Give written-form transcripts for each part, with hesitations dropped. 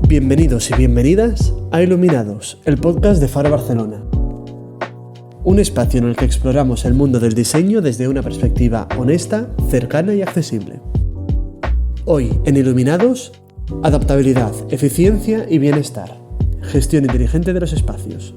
Bienvenidos y bienvenidas a Iluminados, el podcast de Faro Barcelona. Un espacio en el que exploramos el mundo del diseño desde una perspectiva honesta, cercana y accesible. Hoy, en Iluminados, adaptabilidad, eficiencia y bienestar. Gestión inteligente de los espacios.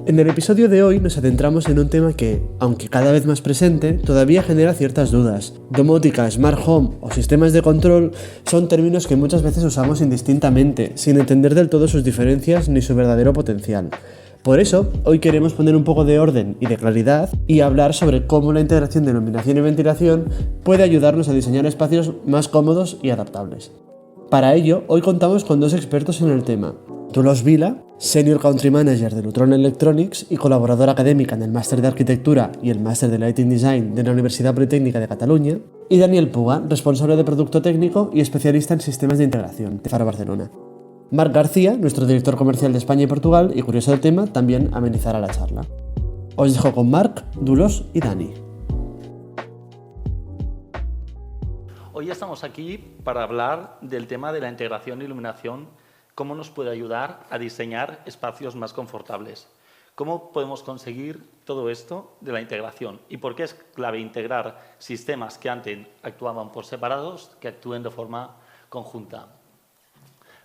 En el episodio de hoy nos adentramos en un tema que, aunque cada vez más presente, todavía genera ciertas dudas. Domótica, smart home o sistemas de control son términos que muchas veces usamos indistintamente, sin entender del todo sus diferencias ni su verdadero potencial. Por eso, hoy queremos poner un poco de orden y de claridad y hablar sobre cómo la integración de iluminación y ventilación puede ayudarnos a diseñar espacios más cómodos y adaptables. Para ello, hoy contamos con dos expertos en el tema. Dolors Vila, Senior Country Manager de Lutron Electronics y colaboradora académica en el Máster de Arquitectura y el Máster de Lighting Design de la Universidad Politécnica de Cataluña, y Daniel Puga, responsable de Producto Técnico y especialista en Sistemas de Integración de Faro Barcelona. Marc García, nuestro director comercial de España y Portugal y curioso del tema, también amenizará la charla. Os dejo con Marc, Dolors y Dani. Hoy estamos aquí para hablar del tema de la integración e iluminación, cómo nos puede ayudar a diseñar espacios más confortables. ¿Cómo podemos conseguir todo esto de la integración? ¿Y por qué es clave integrar sistemas que antes actuaban por separados, que actúen de forma conjunta?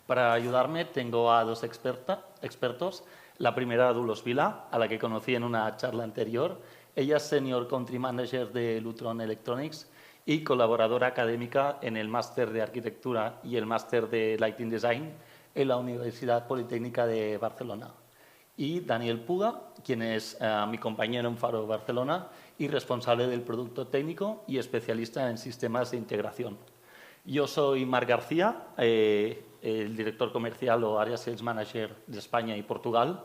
Para ayudarme tengo a dos expertos. La primera, Dolors Vila, a la que conocí en una charla anterior. Ella es Senior Country Manager de Lutron Electronics y colaboradora académica en el Máster de Arquitectura y el Máster de Lighting Design en la Universidad Politécnica de Barcelona. Y Daniel Puga, quien es mi compañero en Faro Barcelona y responsable del producto técnico y especialista en sistemas de integración. Yo soy Marc García, el director comercial o Area Sales Manager de España y Portugal,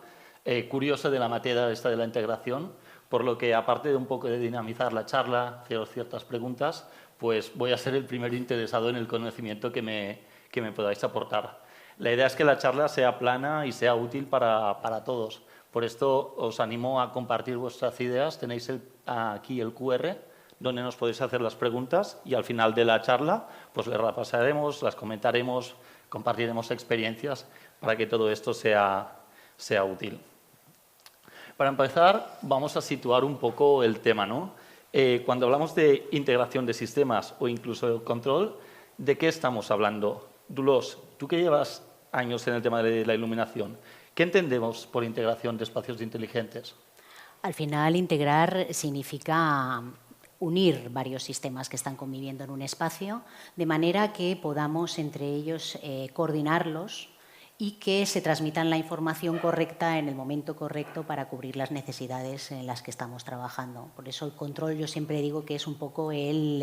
curioso de la materia esta de la integración, por lo que aparte de un poco de dinamizar la charla, hacer ciertas preguntas, pues voy a ser el primer interesado en el conocimiento que me podáis aportar. La idea es que la charla sea plana y sea útil para todos. Por esto os animo a compartir vuestras ideas. Tenéis aquí el QR donde nos podéis hacer las preguntas y al final de la charla pues las repasaremos, las comentaremos, compartiremos experiencias para que todo esto sea útil. Para empezar, vamos a situar un poco el tema, ¿no? Cuando hablamos de integración de sistemas o incluso control, ¿de qué estamos hablando? Dolors, tú que llevas años en el tema de la iluminación, ¿qué entendemos por integración de espacios inteligentes? Al final, integrar significa unir varios sistemas que están conviviendo en un espacio, de manera que podamos entre ellos coordinarlos y que se transmitan la información correcta en el momento correcto para cubrir las necesidades en las que estamos trabajando. Por eso el control yo siempre digo que es un poco el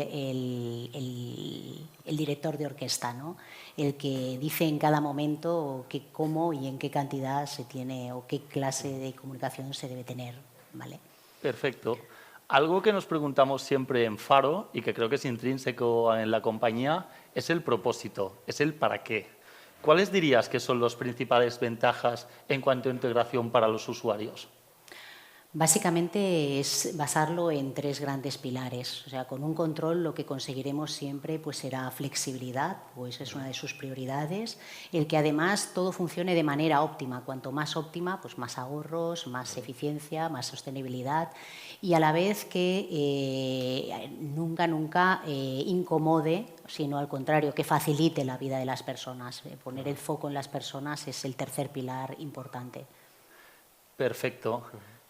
director de orquesta, ¿no? El que dice en cada momento cómo y en qué cantidad se tiene o qué clase de comunicación se debe tener, ¿vale? Perfecto. Algo que nos preguntamos siempre en Faro y que creo que es intrínseco en la compañía es el propósito, es el para qué. ¿Cuáles dirías que son las principales ventajas en cuanto a integración para los usuarios? Básicamente es basarlo en tres grandes pilares. O sea, con un control lo que conseguiremos siempre pues será flexibilidad, pues es una de sus prioridades. El que además todo funcione de manera óptima. Cuanto más óptima, pues más ahorros, más eficiencia, más sostenibilidad. Y a la vez que nunca incomode, sino al contrario, que facilite la vida de las personas. Poner el foco en las personas es el tercer pilar importante. Perfecto.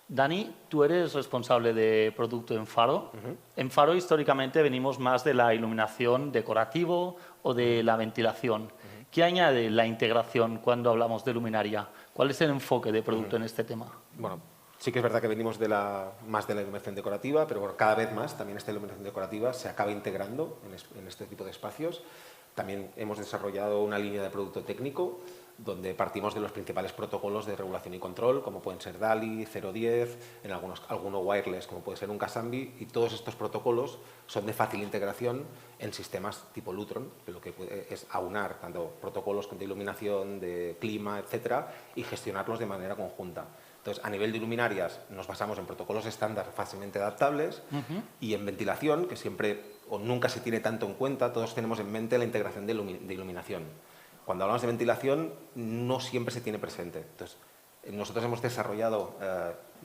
Dani, tú eres responsable de producto en Faro. En Faro históricamente venimos más de la iluminación decorativo o de la ventilación. ¿Qué añade la integración cuando hablamos de luminaria? ¿Cuál es el enfoque de producto en este tema? Bueno, sí que es verdad que venimos más de la iluminación decorativa, pero bueno, cada vez más también esta iluminación decorativa se acaba integrando en este tipo de espacios. También hemos desarrollado una línea de producto técnico donde partimos de los principales protocolos de regulación y control, como pueden ser DALI, 010, en alguno wireless, como puede ser un Casambi, y todos estos protocolos son de fácil integración en sistemas tipo Lutron, que lo que puede es aunar tanto protocolos de iluminación, de clima, etcétera, y gestionarlos de manera conjunta. Entonces, a nivel de luminarias nos basamos en protocolos estándar fácilmente adaptables y en ventilación, que siempre o nunca se tiene tanto en cuenta, todos tenemos en mente la integración de iluminación. Cuando hablamos de ventilación, no siempre se tiene presente. Entonces, nosotros hemos desarrollado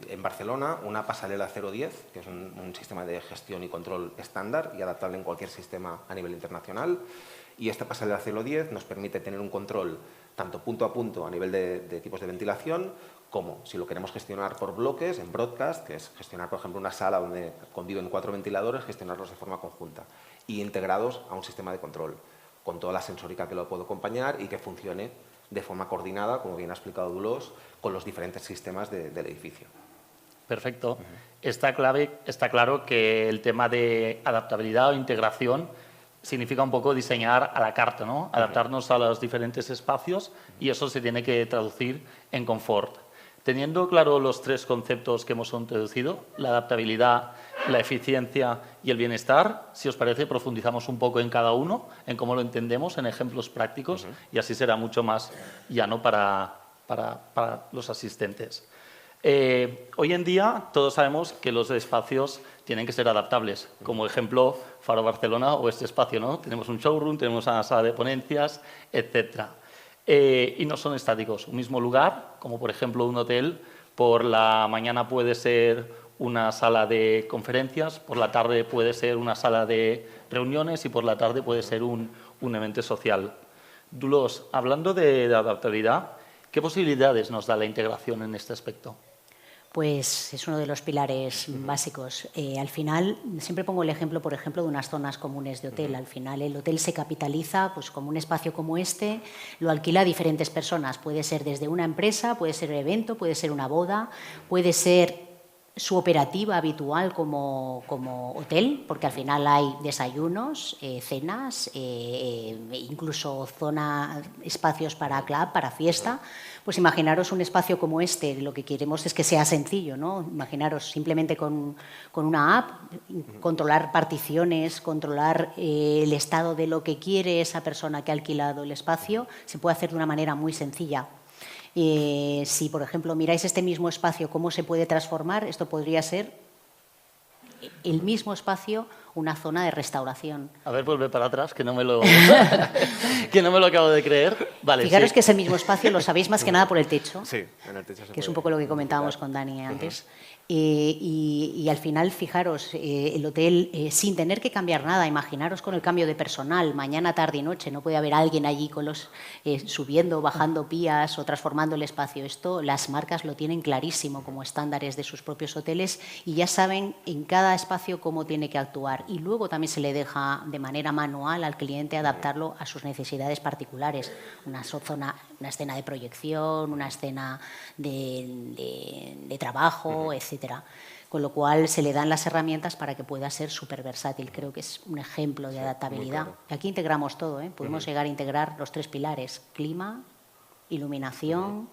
en Barcelona una pasarela 010, que es un sistema de gestión y control estándar y adaptable en cualquier sistema a nivel internacional. Y esta pasarela 010 nos permite tener un control tanto punto a punto a nivel de equipos de ventilación, como si lo queremos gestionar por bloques, en broadcast, que es gestionar, por ejemplo, una sala donde conviven 4 ventiladores, gestionarlos de forma conjunta y integrados a un sistema de control, con toda la sensórica que lo puede acompañar y que funcione de forma coordinada, como bien ha explicado Dolors, con los diferentes sistemas del edificio. Perfecto. Está claro que el tema de adaptabilidad o integración significa un poco diseñar a la carta, ¿no? Adaptarnos a los diferentes espacios y eso se tiene que traducir en confort. Teniendo claro los 3 conceptos que hemos introducido, la adaptabilidad, la eficiencia y el bienestar, si os parece, profundizamos un poco en cada uno, en cómo lo entendemos, en ejemplos prácticos, y así será mucho más llano para los asistentes. Hoy en día todos sabemos que los espacios tienen que ser adaptables. Como ejemplo, Faro Barcelona o este espacio, ¿no? Tenemos un showroom, tenemos una sala de ponencias, etcétera. Y no son estáticos. Un mismo lugar, como por ejemplo un hotel, por la mañana puede ser una sala de conferencias, por la tarde puede ser una sala de reuniones y por la tarde puede ser un evento social. Dolors, hablando de adaptabilidad, ¿qué posibilidades nos da la integración en este aspecto? Pues es uno de los pilares básicos. Al final, siempre pongo el ejemplo, por ejemplo, de unas zonas comunes de hotel. Al final, el hotel se capitaliza, pues como un espacio como este, lo alquila a diferentes personas. Puede ser desde una empresa, puede ser un evento, puede ser una boda, puede ser su operativa habitual como hotel, porque al final hay desayunos, cenas, incluso espacios para club, para fiesta. Pues imaginaros un espacio como este, lo que queremos es que sea sencillo, ¿no? Imaginaros simplemente con una app, controlar particiones, controlar el estado de lo que quiere esa persona que ha alquilado el espacio, se puede hacer de una manera muy sencilla. Si, por ejemplo, miráis este mismo espacio, cómo se puede transformar, esto podría ser el mismo espacio, una zona de restauración. A ver, vuelve para atrás, que no me lo, que no me lo acabo de creer. Vale, fijaros sí. que es el mismo espacio, lo sabéis más que nada por el techo. Sí, en el techo que es un poco lo que comentábamos con Dani antes. Y al final, fijaros, el hotel, sin tener que cambiar nada, imaginaros con el cambio de personal, mañana, tarde y noche, no puede haber alguien allí con los subiendo, bajando pías o transformando el espacio. Esto las marcas lo tienen clarísimo como estándares de sus propios hoteles y ya saben en cada espacio cómo tiene que actuar. Y luego también se le deja de manera manual al cliente adaptarlo a sus necesidades particulares. Una escena de proyección, una escena de trabajo, etcétera. Con lo cual se le dan las herramientas para que pueda ser súper versátil. Creo que es un ejemplo de adaptabilidad. Claro. Aquí integramos todo, ¿eh? Podemos llegar a integrar los 3 pilares: clima, iluminación,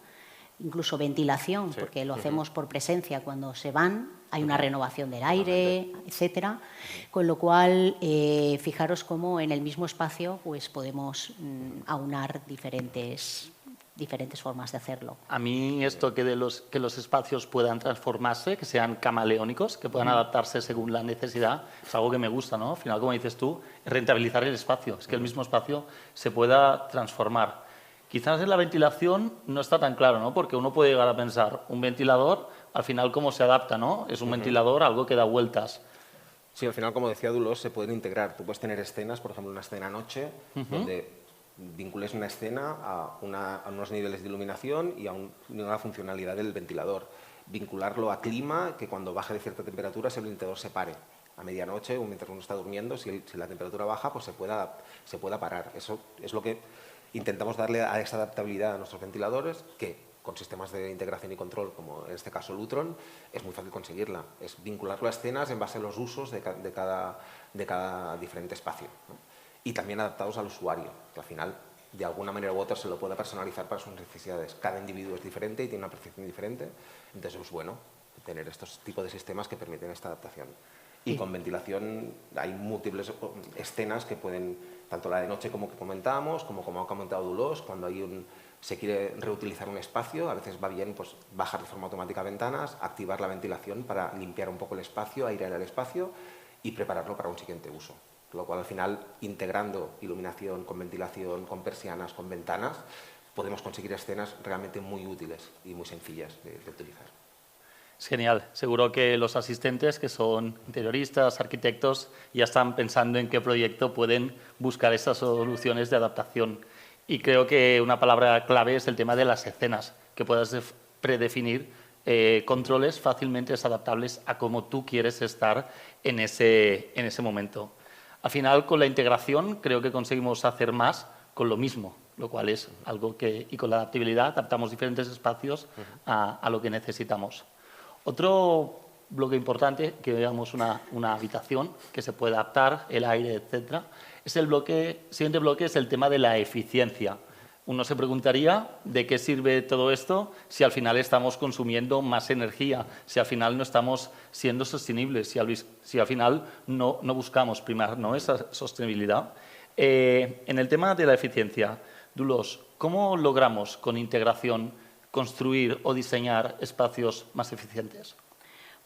incluso ventilación, porque lo hacemos por presencia. Cuando se van hay una renovación del aire, etcétera. Con lo cual, fijaros cómo en el mismo espacio pues podemos aunar diferentes formas de hacerlo. A mí esto que los espacios puedan transformarse, que sean camaleónicos, que puedan adaptarse según la necesidad, es algo que me gusta, ¿no? Al final, como dices tú, rentabilizar el espacio, es que el mismo espacio se pueda transformar. Quizás en la ventilación no está tan claro, ¿no? Porque uno puede llegar a pensar, un ventilador, al final, ¿cómo se adapta, no? Es un ventilador, algo que da vueltas. Sí, al final, como decía Dolors, se pueden integrar. Tú puedes tener escenas, por ejemplo, una escena noche, donde vincules una escena a unos niveles de iluminación y a una funcionalidad del ventilador. Vincularlo a clima, que cuando baje de cierta temperatura el ventilador se pare. A medianoche o mientras uno está durmiendo, si la temperatura baja, pues se pueda parar. Eso es lo que intentamos darle a esa adaptabilidad a nuestros ventiladores, que con sistemas de integración y control, como en este caso Lutron, es muy fácil conseguirla. Es vincularlo a escenas en base a los usos de cada diferente espacio, ¿no? Y también adaptados al usuario, que al final, de alguna manera u otra, se lo pueda personalizar para sus necesidades. Cada individuo es diferente y tiene una percepción diferente, entonces es bueno tener estos tipos de sistemas que permiten esta adaptación. Y con ventilación hay múltiples escenas que pueden, tanto la de noche como que comentábamos, como ha comentado Dolors, cuando se quiere reutilizar un espacio, a veces va bien pues, bajar de forma automática ventanas, activar la ventilación para limpiar un poco el espacio, airear el espacio y prepararlo para un siguiente uso. Con lo cual, al final, integrando iluminación con ventilación, con persianas, con ventanas, podemos conseguir escenas realmente muy útiles y muy sencillas de utilizar. Es genial. Seguro que los asistentes, que son interioristas, arquitectos, ya están pensando en qué proyecto pueden buscar esas soluciones de adaptación. Y creo que una palabra clave es el tema de las escenas, que puedas predefinir controles fácilmente adaptables a cómo tú quieres estar en ese momento. Al final, con la integración, creo que conseguimos hacer más con lo mismo, lo cual es algo que, y con la adaptabilidad, adaptamos diferentes espacios a lo que necesitamos. Otro bloque importante, que veamos una habitación que se puede adaptar, el aire, etcétera, es el siguiente bloque es el tema de la eficiencia. Uno se preguntaría de qué sirve todo esto si al final estamos consumiendo más energía, si al final no estamos siendo sostenibles, si al final no buscamos primar, ¿no?, esa sostenibilidad. En el tema de la eficiencia, Dolors, ¿cómo logramos con integración construir o diseñar espacios más eficientes?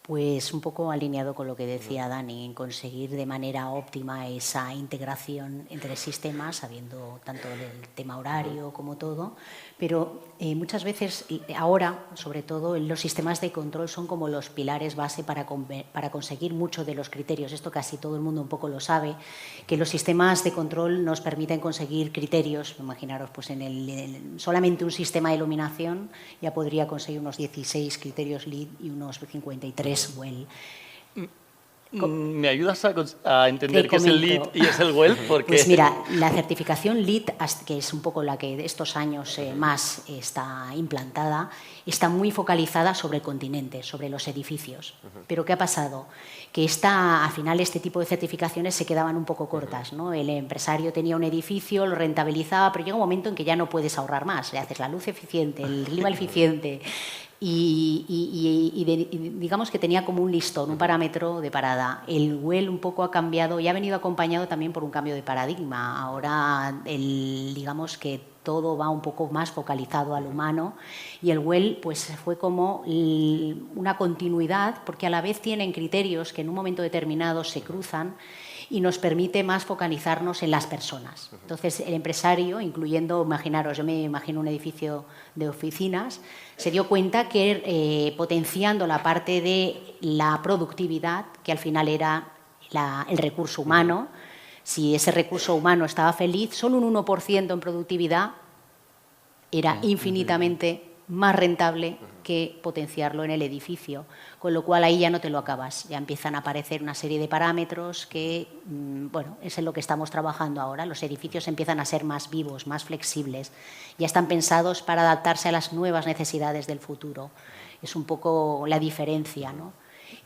Pues un poco alineado con lo que decía Dani, en conseguir de manera óptima esa integración entre sistemas, sabiendo tanto del tema horario como todo, pero muchas veces, ahora, sobre todo, los sistemas de control son como los pilares base para conseguir muchos de los criterios. Esto casi todo el mundo un poco lo sabe, que los sistemas de control nos permiten conseguir criterios. Imaginaros, pues solamente un sistema de iluminación ya podría conseguir unos 16 criterios LEED y unos 53 WELL. ¿Me ayudas a entender qué es el LEED y es el WELL? Porque... Pues mira, la certificación LEED, que es un poco la que de estos años más está implantada, está muy focalizada sobre el continente, sobre los edificios. Pero ¿qué ha pasado? Que al final este tipo de certificaciones se quedaban un poco cortas, ¿no? El empresario tenía un edificio, lo rentabilizaba, pero llega un momento en que ya no puedes ahorrar más. Le haces la luz eficiente, el clima eficiente. Y digamos que tenía como un listón, un parámetro de parada. El WELL un poco ha cambiado y ha venido acompañado también por un cambio de paradigma. Ahora, digamos que todo va un poco más focalizado al humano y el WELL pues, fue como una continuidad porque a la vez tienen criterios que en un momento determinado se cruzan y nos permite más focalizarnos en las personas. Entonces, el empresario, incluyendo, imaginaros, yo me imagino un edificio de oficinas, se dio cuenta que potenciando la parte de la productividad, que al final era el recurso humano, si ese recurso humano estaba feliz, solo un 1% en productividad era infinitamente más rentable que potenciarlo en el edificio, con lo cual ahí ya no te lo acabas, ya empiezan a aparecer una serie de parámetros que, bueno, es en lo que estamos trabajando ahora. Los edificios empiezan a ser más vivos, más flexibles, ya están pensados para adaptarse a las nuevas necesidades del futuro. Es un poco la diferencia, ¿no?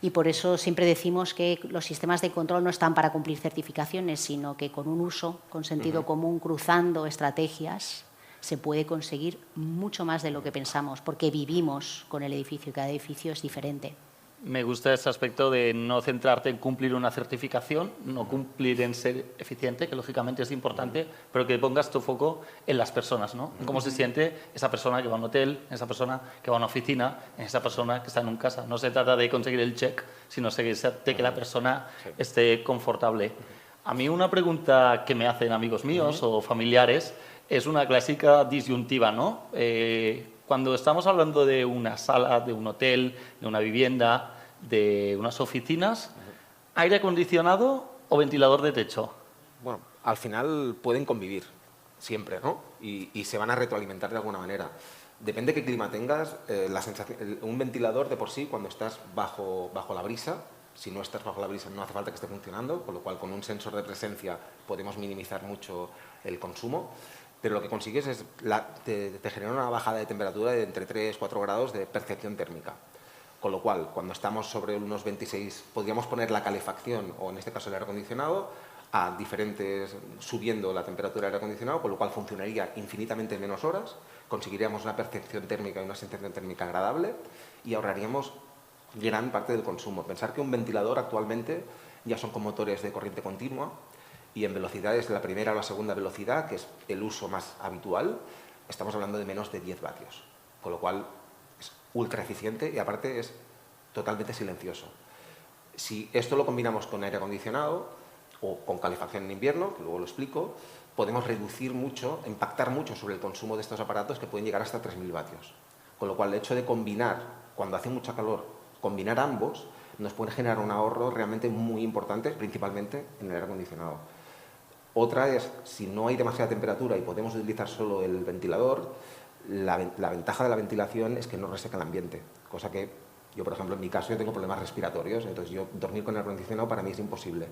Y por eso siempre decimos que los sistemas de control no están para cumplir certificaciones, sino que con un uso, con sentido común, cruzando estrategias, se puede conseguir mucho más de lo que pensamos, porque vivimos con el edificio y cada edificio es diferente. Me gusta ese aspecto de no centrarte en cumplir una certificación, no cumplir en ser eficiente, que lógicamente es importante, pero que pongas tu foco en las personas, ¿no? En cómo se siente esa persona que va a un hotel, esa persona que va a una oficina, esa persona que está en una casa. No se trata de conseguir el check, sino de que la persona esté confortable. A mí una pregunta que me hacen amigos míos o familiares es una clásica disyuntiva, ¿no? Cuando estamos hablando de una sala, de un hotel, de una vivienda, de unas oficinas, ¿aire acondicionado o ventilador de techo? Bueno, al final pueden convivir siempre, ¿no? Y se van a retroalimentar de alguna manera. Depende de qué clima tengas, un ventilador de por sí, cuando estás bajo la brisa, si no estás bajo la brisa no hace falta que esté funcionando, con lo cual con un sensor de presencia podemos minimizar mucho el consumo. Pero lo que consigues es, te genera una bajada de temperatura de entre 3 y 4 grados de percepción térmica. Con lo cual, cuando estamos sobre unos 26, podríamos poner la calefacción, o en este caso el aire acondicionado, subiendo la temperatura del aire acondicionado, con lo cual funcionaría infinitamente menos horas, conseguiríamos una percepción térmica y una sensación térmica agradable y ahorraríamos gran parte del consumo. Pensar que un ventilador actualmente ya son con motores de corriente continua, y en velocidades de la primera o la segunda velocidad, que es el uso más habitual, estamos hablando de menos de 10 vatios, con lo cual es ultra eficiente y aparte es totalmente silencioso. Si esto lo combinamos con aire acondicionado, o con calefacción en invierno, que luego lo explico, podemos reducir mucho, impactar mucho sobre el consumo de estos aparatos que pueden llegar hasta 3.000 vatios. Con lo cual, el hecho de combinar, cuando hace mucha calor, combinar ambos, nos puede generar un ahorro realmente muy importante, principalmente en el aire acondicionado. Otra es, si no hay demasiada temperatura y podemos utilizar solo el ventilador, la ventaja de la ventilación es que no reseca el ambiente, cosa que yo, por ejemplo, en mi caso, yo tengo problemas respiratorios, entonces yo dormir con el aire acondicionado para mí es imposible.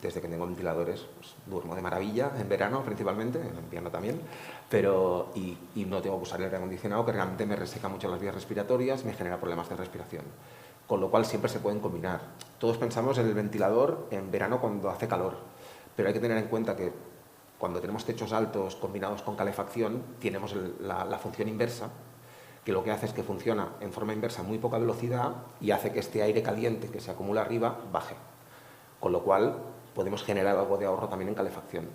Desde que tengo ventiladores, pues, duermo de maravilla, en verano principalmente, en invierno también, pero y no tengo que usar el aire acondicionado, que realmente me reseca mucho las vías respiratorias y me genera problemas de respiración. Con lo cual siempre se pueden combinar. Todos pensamos en el ventilador en verano cuando hace calor, pero hay que tener en cuenta que cuando tenemos techos altos combinados con calefacción, tenemos la función inversa, que lo que hace es que funciona en forma inversa a muy poca velocidad y hace que este aire caliente que se acumula arriba baje. Con lo cual podemos generar algo de ahorro también en calefacción.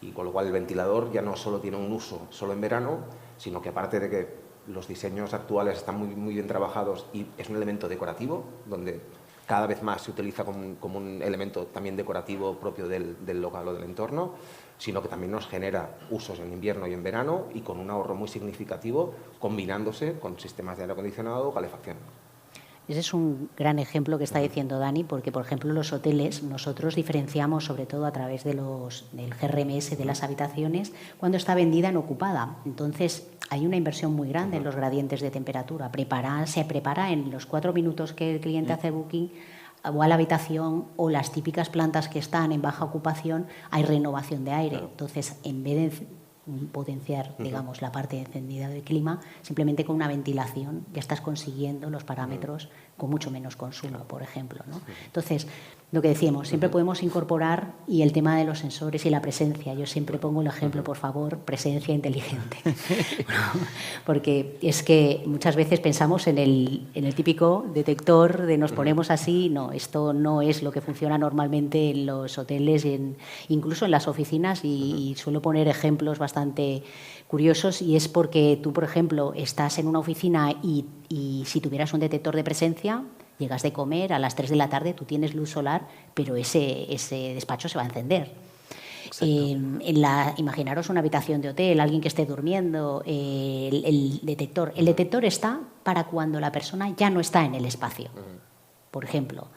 Y con lo cual el ventilador ya no solo tiene un uso solo en verano, sino que aparte de que los diseños actuales están muy bien trabajados y es un elemento decorativo, donde cada vez más se utiliza como un elemento también decorativo propio del local o del entorno, sino que también nos genera usos en invierno y en verano y con un ahorro muy significativo combinándose con sistemas de aire acondicionado o calefacción. Ese es un gran ejemplo que está diciendo Dani, porque, por ejemplo, los hoteles, nosotros diferenciamos, sobre todo a través del GRMS de las habitaciones, cuando está vendida en ocupada. Entonces, hay una inversión muy grande en los gradientes de temperatura. Se prepara en los 4 minutos que el cliente hace booking, o a la habitación, o las típicas plantas que están en baja ocupación, hay renovación de aire. Entonces, en vez de potenciar, digamos, la parte encendida del clima, simplemente con una ventilación ya estás consiguiendo los parámetros con mucho menos consumo, por ejemplo, ¿no? Entonces, lo que decíamos, siempre podemos incorporar, y el tema de los sensores y la presencia, yo siempre pongo el ejemplo, por favor, presencia inteligente, porque es que muchas veces pensamos en el típico detector de nos ponemos así, no, esto no es lo que funciona normalmente en los hoteles y incluso en las oficinas, y suelo poner ejemplos bastante curiosos, y es porque tú, por ejemplo, estás en una oficina y si tuvieras un detector de presencia, llegas de comer, a las 3 de la tarde tú tienes luz solar, pero ese despacho se va a encender. Imaginaros una habitación de hotel, alguien que esté durmiendo, el detector está para cuando la persona ya no está en el espacio. Por ejemplo,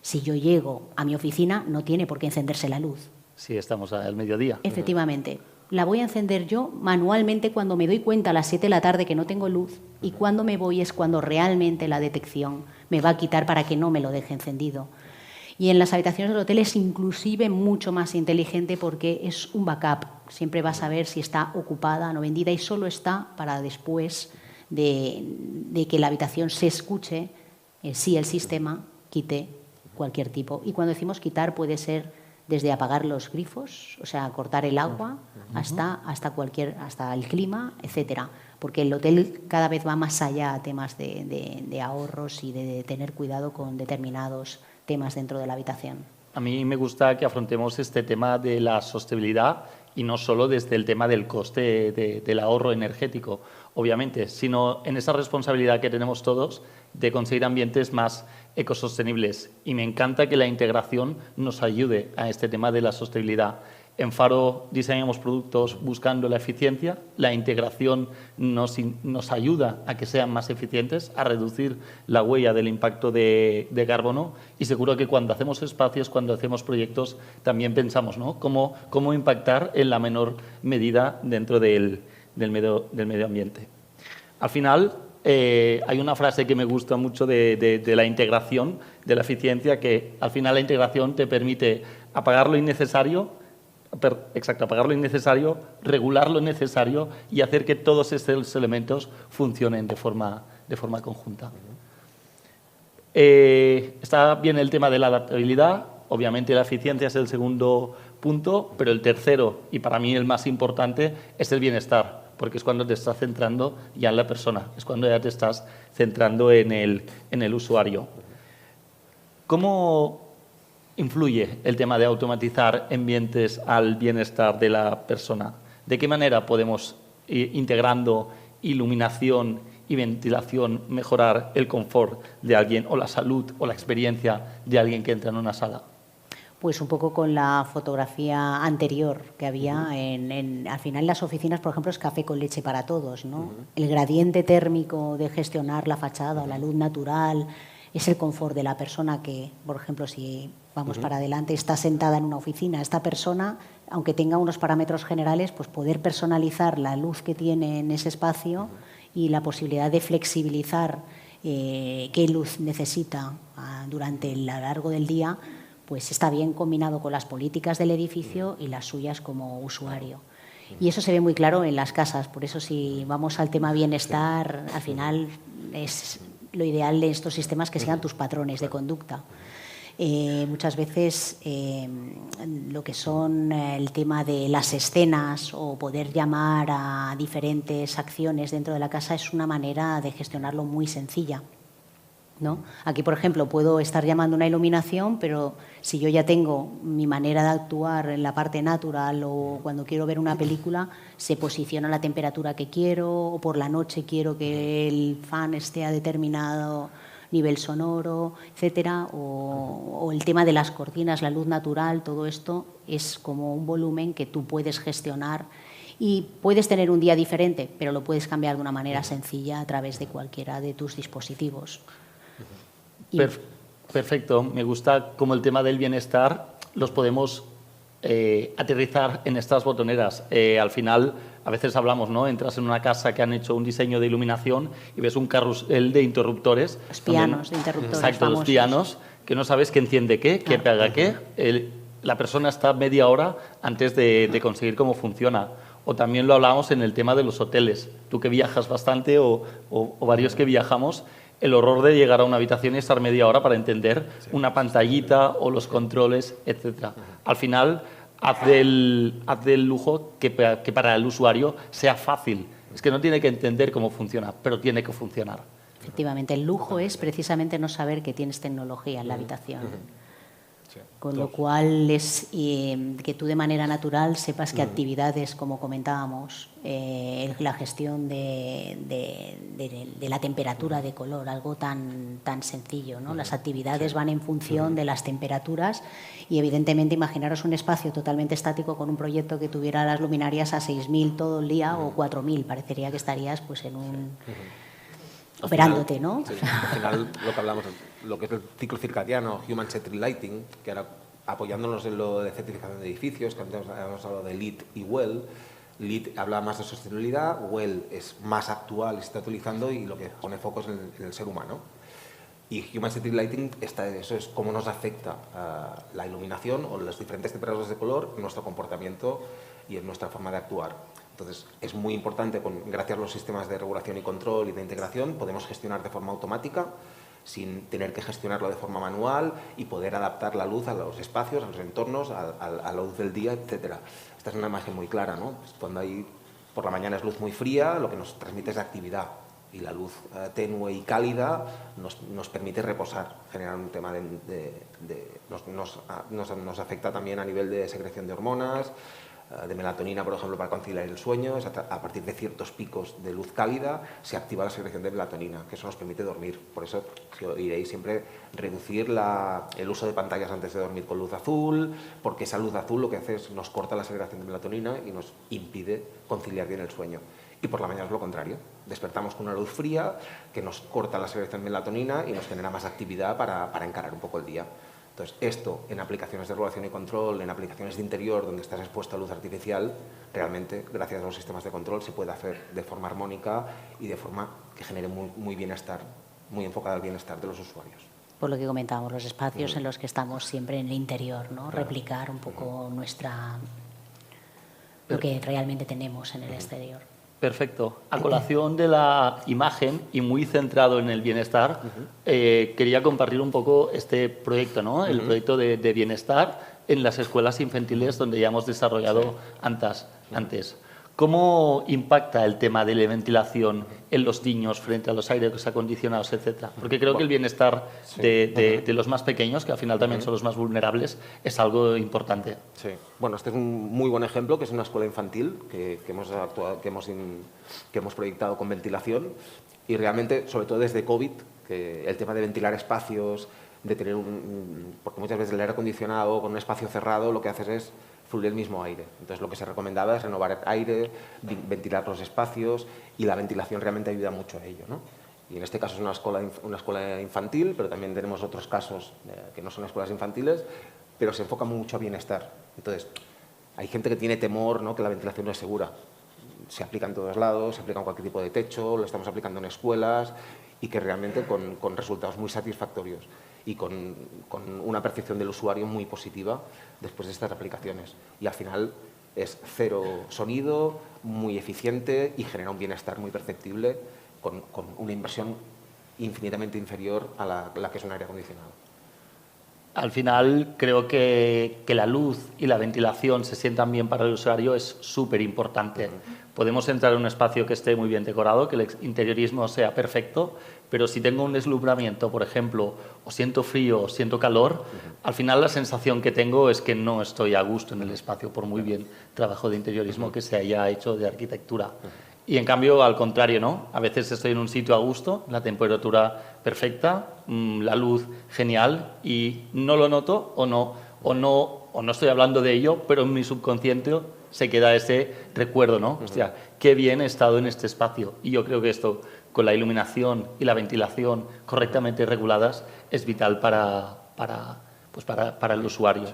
si yo llego a mi oficina, no tiene por qué encenderse la luz. Sí, estamos al mediodía. Efectivamente. La voy a encender yo manualmente cuando me doy cuenta a las 7 de la tarde que no tengo luz, y cuando me voy es cuando realmente la detección me va a quitar para que no me lo deje encendido. Y en las habitaciones del hotel es inclusive mucho más inteligente porque es un backup. Siempre vas a ver si está ocupada o no vendida, y solo está para después de que la habitación se escuche, si el sistema quite cualquier tipo. Y cuando decimos quitar puede ser desde apagar los grifos, o sea, cortar el agua, hasta el clima, etcétera. Porque el hotel cada vez va más allá a temas de ahorros y de tener cuidado con determinados temas dentro de la habitación. A mí me gusta que afrontemos este tema de la sostenibilidad, y no solo desde el tema del coste del ahorro energético, obviamente, sino en esa responsabilidad que tenemos todos de conseguir ambientes más ecosostenibles. Y me encanta que la integración nos ayude a este tema de la sostenibilidad. En Faro diseñamos productos buscando la eficiencia, la integración nos ayuda a que sean más eficientes, a reducir la huella del impacto de carbono, y seguro que cuando hacemos espacios, cuando hacemos proyectos, también pensamos, ¿no?, cómo impactar en la menor medida dentro del medio ambiente. Al final, hay una frase que me gusta mucho de la integración, de la eficiencia, que al final la integración te permite apagar lo innecesario, regular lo necesario y hacer que todos estos elementos funcionen de forma conjunta. Está bien el tema de la adaptabilidad, obviamente la eficiencia es el segundo punto, pero el tercero, y para mí el más importante, es el bienestar, porque es cuando te estás centrando ya en la persona, es cuando ya te estás centrando en el usuario. ¿Cómo influye el tema de automatizar ambientes al bienestar de la persona? ¿De qué manera podemos, integrando iluminación y ventilación, mejorar el confort de alguien o la salud o la experiencia de alguien que entra en una sala? pues un poco con la fotografía anterior que había al final en las oficinas, por ejemplo, es café con leche para todos, ¿no? El gradiente térmico de gestionar la fachada o la luz natural es el confort de la persona que, por ejemplo, si vamos para adelante, está sentada en una oficina, esta persona, aunque tenga unos parámetros generales, pues poder personalizar la luz que tiene en ese espacio y la posibilidad de flexibilizar qué luz necesita durante el largo del día, pues está bien combinado con las políticas del edificio y las suyas como usuario. Y eso se ve muy claro en las casas, por eso si vamos al tema bienestar, al final es lo ideal de estos sistemas que sigan tus patrones de conducta. Muchas veces lo que son el tema de las escenas o poder llamar a diferentes acciones dentro de la casa es una manera de gestionarlo muy sencilla, ¿no? Aquí, por ejemplo, puedo estar llamando una iluminación, pero si yo ya tengo mi manera de actuar en la parte natural o cuando quiero ver una película, se posiciona la temperatura que quiero o por la noche quiero que el fan esté a determinado nivel sonoro, etcétera, o el tema de las cortinas, la luz natural, todo esto es como un volumen que tú puedes gestionar y puedes tener un día diferente, pero lo puedes cambiar de una manera sencilla a través de cualquiera de tus dispositivos. Perfecto, me gusta como el tema del bienestar los podemos aterrizar en estas botoneras. Al final, a veces hablamos, ¿no? Entras en una casa que han hecho un diseño de iluminación y ves un carrusel de interruptores. Los pianos de interruptores. Exacto, famosos. los pianos, que no sabes qué enciende qué, qué apaga qué. La persona está media hora antes de conseguir cómo funciona. O también lo hablábamos en el tema de los hoteles. Tú que viajas bastante o varios que viajamos, el horror de llegar a una habitación y estar media hora para entender una pantallita o los controles, etc. Al final, haz del lujo que para el usuario sea fácil. Es que no tiene que entender cómo funciona, pero tiene que funcionar. Efectivamente, el lujo es precisamente no saber que tienes tecnología en la habitación. Con lo cual es que tú de manera natural sepas que actividades, como comentábamos, la gestión de la temperatura de color, algo tan sencillo, ¿no? Las actividades van en función de las temperaturas y evidentemente imaginaros un espacio totalmente estático con un proyecto que tuviera las luminarias a 6.000 todo el día o 4.000, parecería que estarías pues en un... operándote, ¿no? Sí, al final lo que hablamos, lo que es el ciclo circadiano, Human Centered Lighting, que ahora apoyándonos en lo de certificación de edificios, que antes hemos hablado de LEED y WELL. LEED habla más de sostenibilidad, WELL es más actual, se está utilizando y lo que pone foco es en el ser humano. Y Human Centered Lighting, eso es cómo nos afecta la iluminación o las diferentes temperaturas de color en nuestro comportamiento y en nuestra forma de actuar. Entonces, es muy importante, gracias a los sistemas de regulación y control y de integración, podemos gestionar de forma automática, sin tener que gestionarlo de forma manual y poder adaptar la luz a los espacios, a los entornos, a la luz del día, etc. Esta es una imagen muy clara, ¿no? Cuando por la mañana es luz muy fría, lo que nos transmite es actividad y la luz tenue y cálida nos permite reposar, generar un tema nos afecta también a nivel de secreción de hormonas, de melatonina, por ejemplo, para conciliar el sueño. A partir de ciertos picos de luz cálida se activa la secreción de melatonina, que eso nos permite dormir. Por eso oiréis siempre reducir el uso de pantallas antes de dormir con luz azul, porque esa luz azul lo que hace es nos corta la secreción de melatonina y nos impide conciliar bien el sueño. Y por la mañana es lo contrario. Despertamos con una luz fría que nos corta la secreción de melatonina y nos genera más actividad para encarar un poco el día. Entonces, esto en aplicaciones de regulación y control, en aplicaciones de interior donde estás expuesto a luz artificial, realmente, gracias a los sistemas de control, se puede hacer de forma armónica y de forma que genere muy bienestar, muy enfocada al bienestar de los usuarios. Por lo que comentábamos, los espacios en los que estamos siempre en el interior, ¿no? Claro. Replicar un poco lo que realmente tenemos en el exterior. Perfecto. A colación de la imagen y muy centrado en el bienestar, quería compartir un poco este proyecto, ¿no? El proyecto de bienestar en las escuelas infantiles donde ya hemos desarrollado antes. ¿Cómo impacta el tema de la ventilación en los niños frente a los aires acondicionados, etcétera? Porque creo que el bienestar de los más pequeños, que al final también son los más vulnerables, es algo importante. Sí. Bueno, este es un muy buen ejemplo, que es una escuela infantil que hemos proyectado con ventilación y realmente, sobre todo desde COVID, que el tema de ventilar espacios, de tener porque muchas veces el aire acondicionado con un espacio cerrado lo que haces es fluir el mismo aire. Entonces lo que se recomendaba es renovar el aire, ventilar los espacios, y la ventilación realmente ayuda mucho a ello, ¿no? Y en este caso es una escuela infantil, pero también tenemos otros casos que no son escuelas infantiles, pero se enfoca mucho a bienestar. Entonces, hay gente que tiene temor, ¿no?, que la ventilación no es segura. Se aplica en todos lados, se aplica en cualquier tipo de techo, lo estamos aplicando en escuelas, y que realmente con resultados muy satisfactorios y con una percepción del usuario muy positiva después de estas aplicaciones. Y al final es cero sonido, muy eficiente y genera un bienestar muy perceptible con una inversión infinitamente inferior a la que es un aire acondicionado. Al final, creo que la luz y la ventilación se sientan bien para el usuario es súper importante. Podemos entrar en un espacio que esté muy bien decorado, que el interiorismo sea perfecto, pero si tengo un deslumbramiento, por ejemplo, o siento frío o siento calor, al final la sensación que tengo es que no estoy a gusto en el espacio, por muy bien trabajo de interiorismo que se haya hecho de arquitectura. Y en cambio, al contrario, ¿no? A veces estoy en un sitio a gusto, la temperatura perfecta, la luz genial, y no lo noto o no estoy hablando de ello, pero en mi subconsciente se queda ese recuerdo, ¿no? Hostia, qué bien he estado en este espacio. Y yo creo que esto, con la iluminación y la ventilación correctamente reguladas, es vital para el usuario. Sí.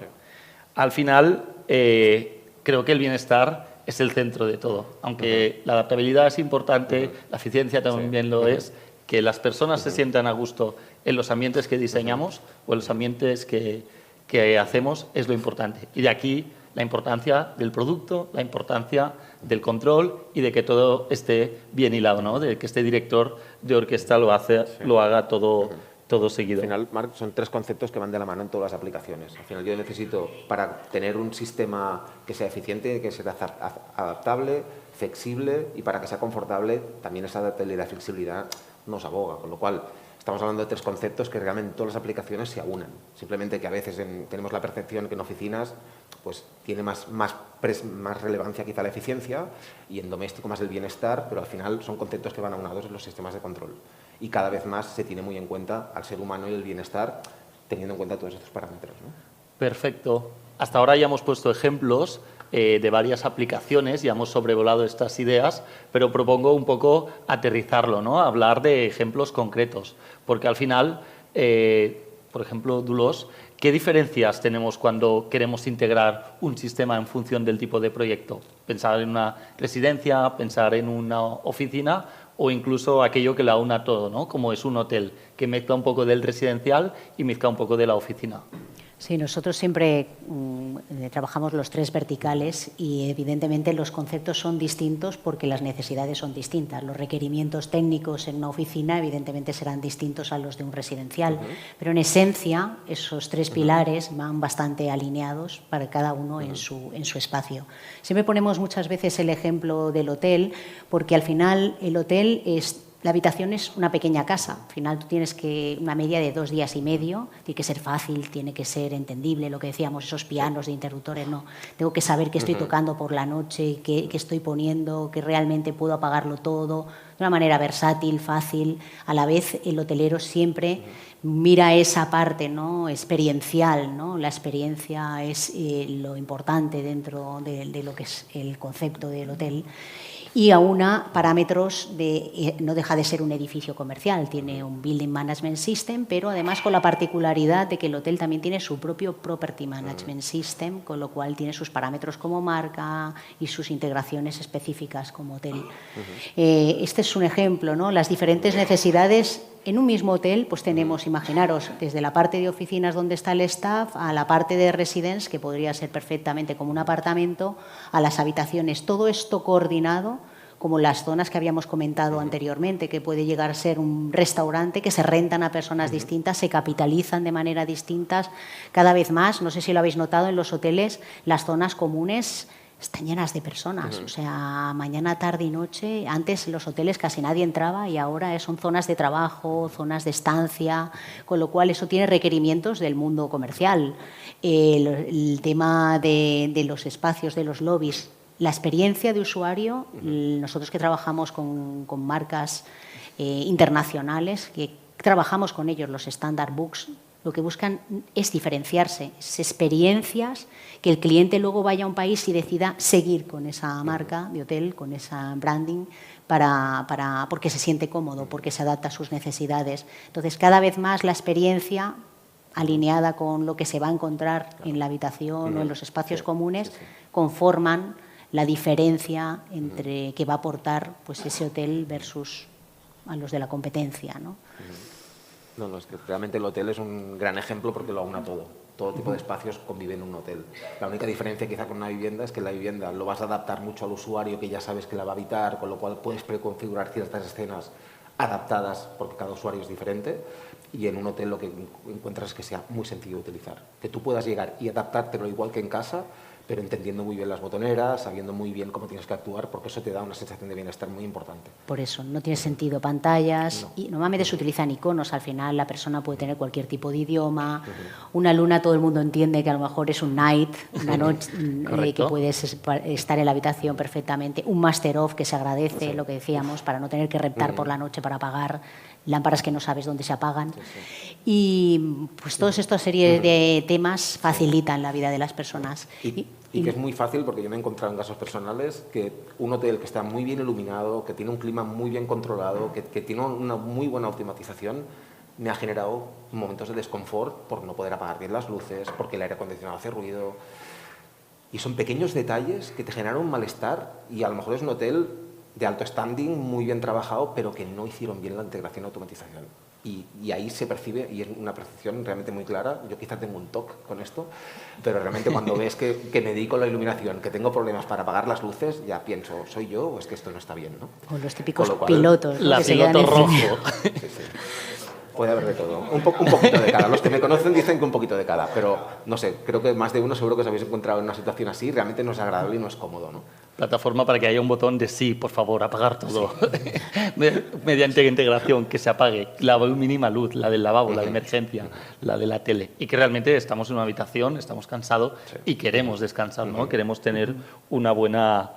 Al final, creo que el bienestar es el centro de todo. Aunque la adaptabilidad es importante, la eficiencia también lo es, que las personas se sientan a gusto en los ambientes que diseñamos o en los ambientes que hacemos es lo importante. Y de aquí la importancia del producto, la importancia del control y de que todo esté bien hilado, ¿no? De que este director de orquesta lo haga todo seguido. Al final, Marc, son tres conceptos que van de la mano en todas las aplicaciones. Al final yo necesito, para tener un sistema que sea eficiente, que sea adaptable, flexible, y para que sea confortable, también esa adaptabilidad y flexibilidad nos aboga. Con lo cual, estamos hablando de tres conceptos que realmente en todas las aplicaciones se aunan. Simplemente que a veces tenemos la percepción que en oficinas pues tiene más relevancia quizá la eficiencia, y en doméstico más el bienestar, pero al final son conceptos que van aunados en los sistemas de control. Y cada vez más se tiene muy en cuenta al ser humano y el bienestar, teniendo en cuenta todos estos parámetros, ¿no? Perfecto. Hasta ahora ya hemos puesto ejemplos de varias aplicaciones, ya hemos sobrevolado estas ideas, pero propongo un poco aterrizarlo, ¿no? Hablar de ejemplos concretos, porque al final, por ejemplo, Dulos, ¿qué diferencias tenemos cuando queremos integrar un sistema en función del tipo de proyecto? Pensar en una residencia, pensar en una oficina, o incluso aquello que la una todo, ¿no? Como es un hotel, que mezcla un poco del residencial y mezcla un poco de la oficina. Sí, nosotros siempre trabajamos los tres verticales, y evidentemente los conceptos son distintos porque las necesidades son distintas. Los requerimientos técnicos en una oficina evidentemente serán distintos a los de un residencial, pero en esencia esos tres pilares van bastante alineados para cada uno en su espacio. Siempre ponemos muchas veces el ejemplo del hotel, porque al final el hotel es... La habitación es una pequeña casa. Al final tú tienes una media de 2 días y medio. Tiene que ser fácil, tiene que ser entendible. Lo que decíamos, esos pianos de interruptores, no. Tengo que saber qué estoy tocando por la noche, qué estoy poniendo, que realmente puedo apagarlo todo. De una manera versátil, fácil. A la vez, el hotelero siempre mira esa parte, ¿no?, experiencial, ¿no? La experiencia es lo importante dentro de lo que es el concepto del hotel. Y aúna parámetros no deja de ser un edificio comercial, tiene un Building Management System, pero además con la particularidad de que el hotel también tiene su propio Property Management System, con lo cual tiene sus parámetros como marca y sus integraciones específicas como hotel. Este es un ejemplo, ¿no? Las diferentes necesidades. En un mismo hotel pues tenemos, imaginaros, desde la parte de oficinas donde está el staff a la parte de residence, que podría ser perfectamente como un apartamento, a las habitaciones, todo esto coordinado, como las zonas que habíamos comentado anteriormente, que puede llegar a ser un restaurante, que se rentan a personas distintas, se capitalizan de manera distintas cada vez más. No sé si lo habéis notado, en los hoteles las zonas comunes están llenas de personas, o sea, mañana, tarde y noche. Antes en los hoteles casi nadie entraba y ahora son zonas de trabajo, zonas de estancia, con lo cual eso tiene requerimientos del mundo comercial. El tema de los espacios, de los lobbies, la experiencia de usuario, nosotros que trabajamos con marcas internacionales, que trabajamos con ellos los standard books, lo que buscan es diferenciarse, es experiencias, que el cliente luego vaya a un país y decida seguir con esa marca de hotel, con esa branding, porque se siente cómodo, porque se adapta a sus necesidades. Entonces, cada vez más la experiencia alineada con lo que se va a encontrar en la habitación o en los espacios comunes conforman la diferencia entre que va a aportar pues, ese hotel versus a los de la competencia, ¿no? No, es que realmente el hotel es un gran ejemplo porque lo aúna todo. Todo tipo de espacios conviven en un hotel. La única diferencia quizá con una vivienda es que la vivienda lo vas a adaptar mucho al usuario que ya sabes que la va a habitar, con lo cual puedes preconfigurar ciertas escenas adaptadas porque cada usuario es diferente. Y en un hotel lo que encuentras es que sea muy sencillo de utilizar. Que tú puedas llegar y adaptártelo igual que en casa, pero entendiendo muy bien las botoneras, sabiendo muy bien cómo tienes que actuar, porque eso te da una sensación de bienestar muy importante. Por eso, no tiene sentido pantallas, y normalmente se utilizan iconos, al final la persona puede tener cualquier tipo de idioma, una luna todo el mundo entiende que a lo mejor es un night, una noche que puedes estar en la habitación perfectamente, un master off que se agradece, lo que decíamos, para no tener que reptar por la noche para apagar lámparas que no sabes dónde se apagan. Y pues todas estas series de temas facilitan la vida de las personas. Y que es muy fácil, porque yo me he encontrado en casos personales que un hotel que está muy bien iluminado, que tiene un clima muy bien controlado, que tiene una muy buena automatización, me ha generado momentos de desconfort por no poder apagar bien las luces, porque el aire acondicionado hace ruido. Y son pequeños detalles que te generan un malestar, y a lo mejor es un hotel de alto standing, muy bien trabajado, pero que no hicieron bien la integración y automatización. Y ahí se percibe, y es una percepción realmente muy clara. Yo quizá tengo un TOC con esto, pero realmente cuando ves que me dedico a la iluminación, que tengo problemas para apagar las luces, ya pienso, ¿soy yo o es que esto no está bien, ¿no? O los típicos pilotos, ¿no? La piloto rojo. Sí. Puede haber de todo. Un poquito de cada. Los que me conocen dicen que un poquito de cada, pero no sé, creo que más de uno seguro que os habéis encontrado en una situación así, realmente no es agradable y no es cómodo, ¿no? Plataforma para que haya un botón de sí, por favor, apagar todo. Mediante integración, que se apague la mínima luz, la del lavabo, la de emergencia, la de la tele. Y que realmente estamos en una habitación, estamos cansados y queremos descansar, ¿no? Queremos tener una buena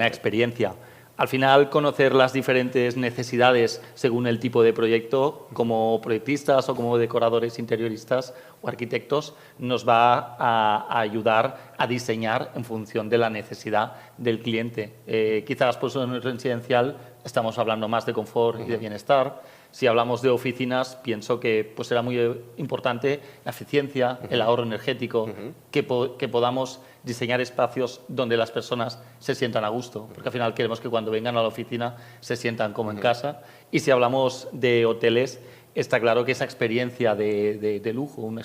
experiencia. Al final, conocer las diferentes necesidades según el tipo de proyecto, como proyectistas o como decoradores interioristas o arquitectos, nos va a ayudar a diseñar en función de la necesidad del cliente. Quizás pues, en el residencial estamos hablando más de confort y de bienestar. Si hablamos de oficinas, pienso que pues, será muy importante la eficiencia, el ahorro energético, que podamos diseñar espacios donde las personas se sientan a gusto, porque al final queremos que cuando vengan a la oficina se sientan como en casa. Y si hablamos de hoteles, está claro que esa experiencia de lujo, una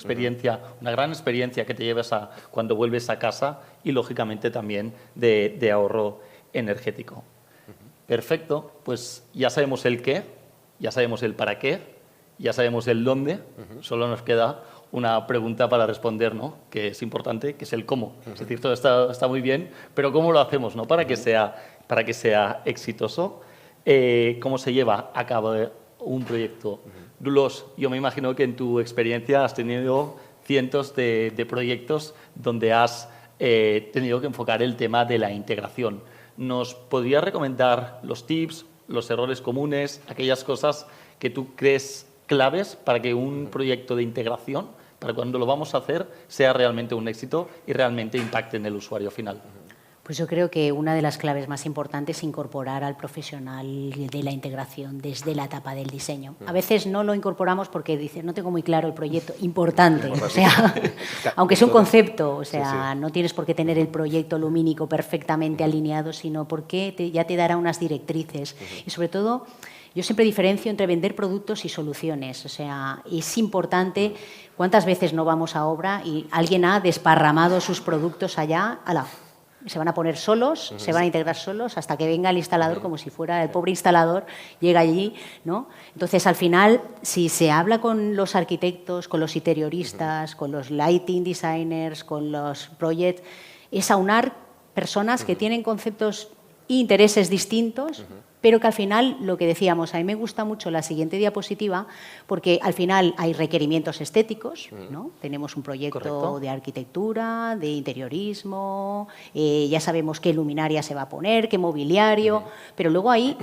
gran experiencia que te llevas cuando vuelves a casa y, lógicamente, también de ahorro energético. Perfecto, pues ya sabemos el qué, ya sabemos el para qué, ya sabemos el dónde, solo nos queda una pregunta para responder, ¿no? Que es importante, que es el cómo. Es decir, todo está muy bien, pero ¿cómo lo hacemos, ¿no? Para que sea exitoso. ¿Cómo se lleva a cabo un proyecto? Dulos, yo me imagino que en tu experiencia has tenido cientos de proyectos donde has tenido que enfocar el tema de la integración. ¿Nos podrías recomendar los tips, los errores comunes, aquellas cosas que tú crees claves para que un proyecto de integración, para cuando lo vamos a hacer, sea realmente un éxito y realmente impacte en el usuario final? Pues yo creo que una de las claves más importantes es incorporar al profesional de la integración desde la etapa del diseño. A veces no lo incorporamos porque dicen, no tengo muy claro el proyecto. Importante, o sea, aunque es un concepto, o sea, no tienes por qué tener el proyecto lumínico perfectamente alineado, sino porque ya te dará unas directrices. Y sobre todo, yo siempre diferencio entre vender productos y soluciones. O sea, es importante, ¿cuántas veces no vamos a obra y alguien ha desparramado sus productos allá? Se van a poner solos, se van a integrar solos hasta que venga el instalador, como si fuera el pobre instalador, llega allí, ¿no? Entonces, al final, si se habla con los arquitectos, con los interioristas, con los lighting designers, con los projects, es aunar personas que tienen conceptos e intereses distintos, pero que al final, lo que decíamos, a mí me gusta mucho la siguiente diapositiva, porque al final hay requerimientos estéticos, ¿no? Tenemos un proyecto de arquitectura, de interiorismo, ya sabemos qué luminaria se va a poner, qué mobiliario, pero luego hay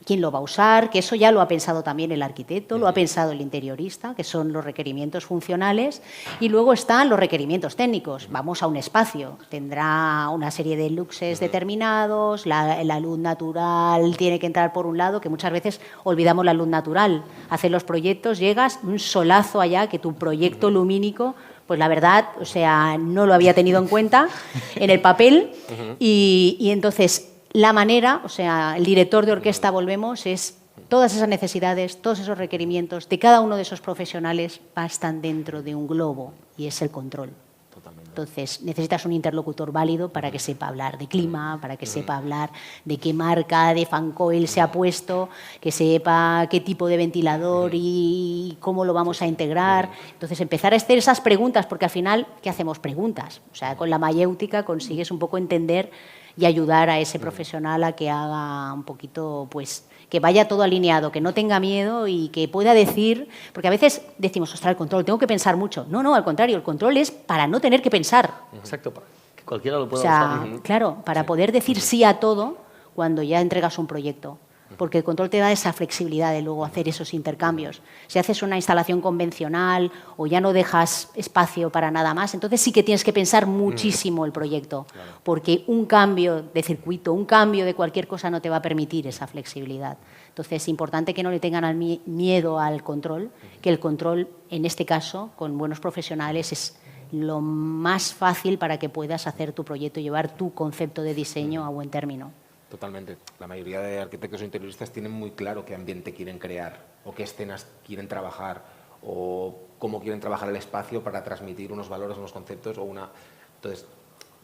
quién lo va a usar, que eso ya lo ha pensado también el arquitecto, lo ha pensado el interiorista, que son los requerimientos funcionales, y luego están los requerimientos técnicos. Vamos a un espacio, tendrá una serie de luxes determinados, la luz natural tiene que entrar por un lado, que muchas veces olvidamos la luz natural. Hacer los proyectos, llegas, un solazo allá, que tu proyecto lumínico, pues la verdad, o sea, no lo había tenido en cuenta en el papel, y entonces la manera, o sea, el director de orquesta, volvemos, es todas esas necesidades, todos esos requerimientos de cada uno de esos profesionales están dentro de un globo y es el control. Totalmente. Entonces, necesitas un interlocutor válido para que sepa hablar de clima, para que sepa hablar de qué marca de fan coil se ha puesto, que sepa qué tipo de ventilador y cómo lo vamos a integrar. Entonces, empezar a hacer esas preguntas, porque al final, ¿qué hacemos? Preguntas. O sea, con la mayéutica consigues un poco entender y ayudar a ese profesional a que haga un poquito, pues, que vaya todo alineado, que no tenga miedo y que pueda decir, porque a veces decimos, ostras, el control, tengo que pensar mucho. No, al contrario, el control es para no tener que pensar. Exacto, para que cualquiera lo pueda O sea, usar. claro, para poder decir sí a todo cuando ya entregas un proyecto. Porque el control te da esa flexibilidad de luego hacer esos intercambios. Si haces una instalación convencional o ya no dejas espacio para nada más, entonces sí que tienes que pensar muchísimo el proyecto, porque un cambio de circuito, un cambio de cualquier cosa no te va a permitir esa flexibilidad. Entonces es importante que no le tengan miedo al control, que el control, en este caso, con buenos profesionales, es lo más fácil para que puedas hacer tu proyecto y llevar tu concepto de diseño a buen término. Totalmente. La mayoría de arquitectos o interioristas tienen muy claro qué ambiente quieren crear o qué escenas quieren trabajar o cómo quieren trabajar el espacio para transmitir unos valores, unos conceptos o una... Entonces,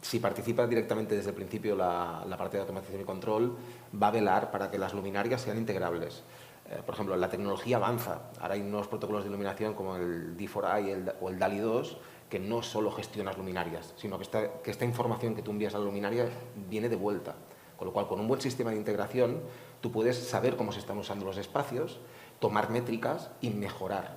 si participa directamente desde el principio la parte de automatización y control, va a velar para que las luminarias sean integrables. Por ejemplo, la tecnología avanza. Ahora hay nuevos protocolos de iluminación como el D4i o el DALI 2 que no solo gestionas luminarias, sino que esta información que tú envías a la luminaria viene de vuelta. Con lo cual, con un buen sistema de integración, tú puedes saber cómo se están usando los espacios, tomar métricas y mejorar.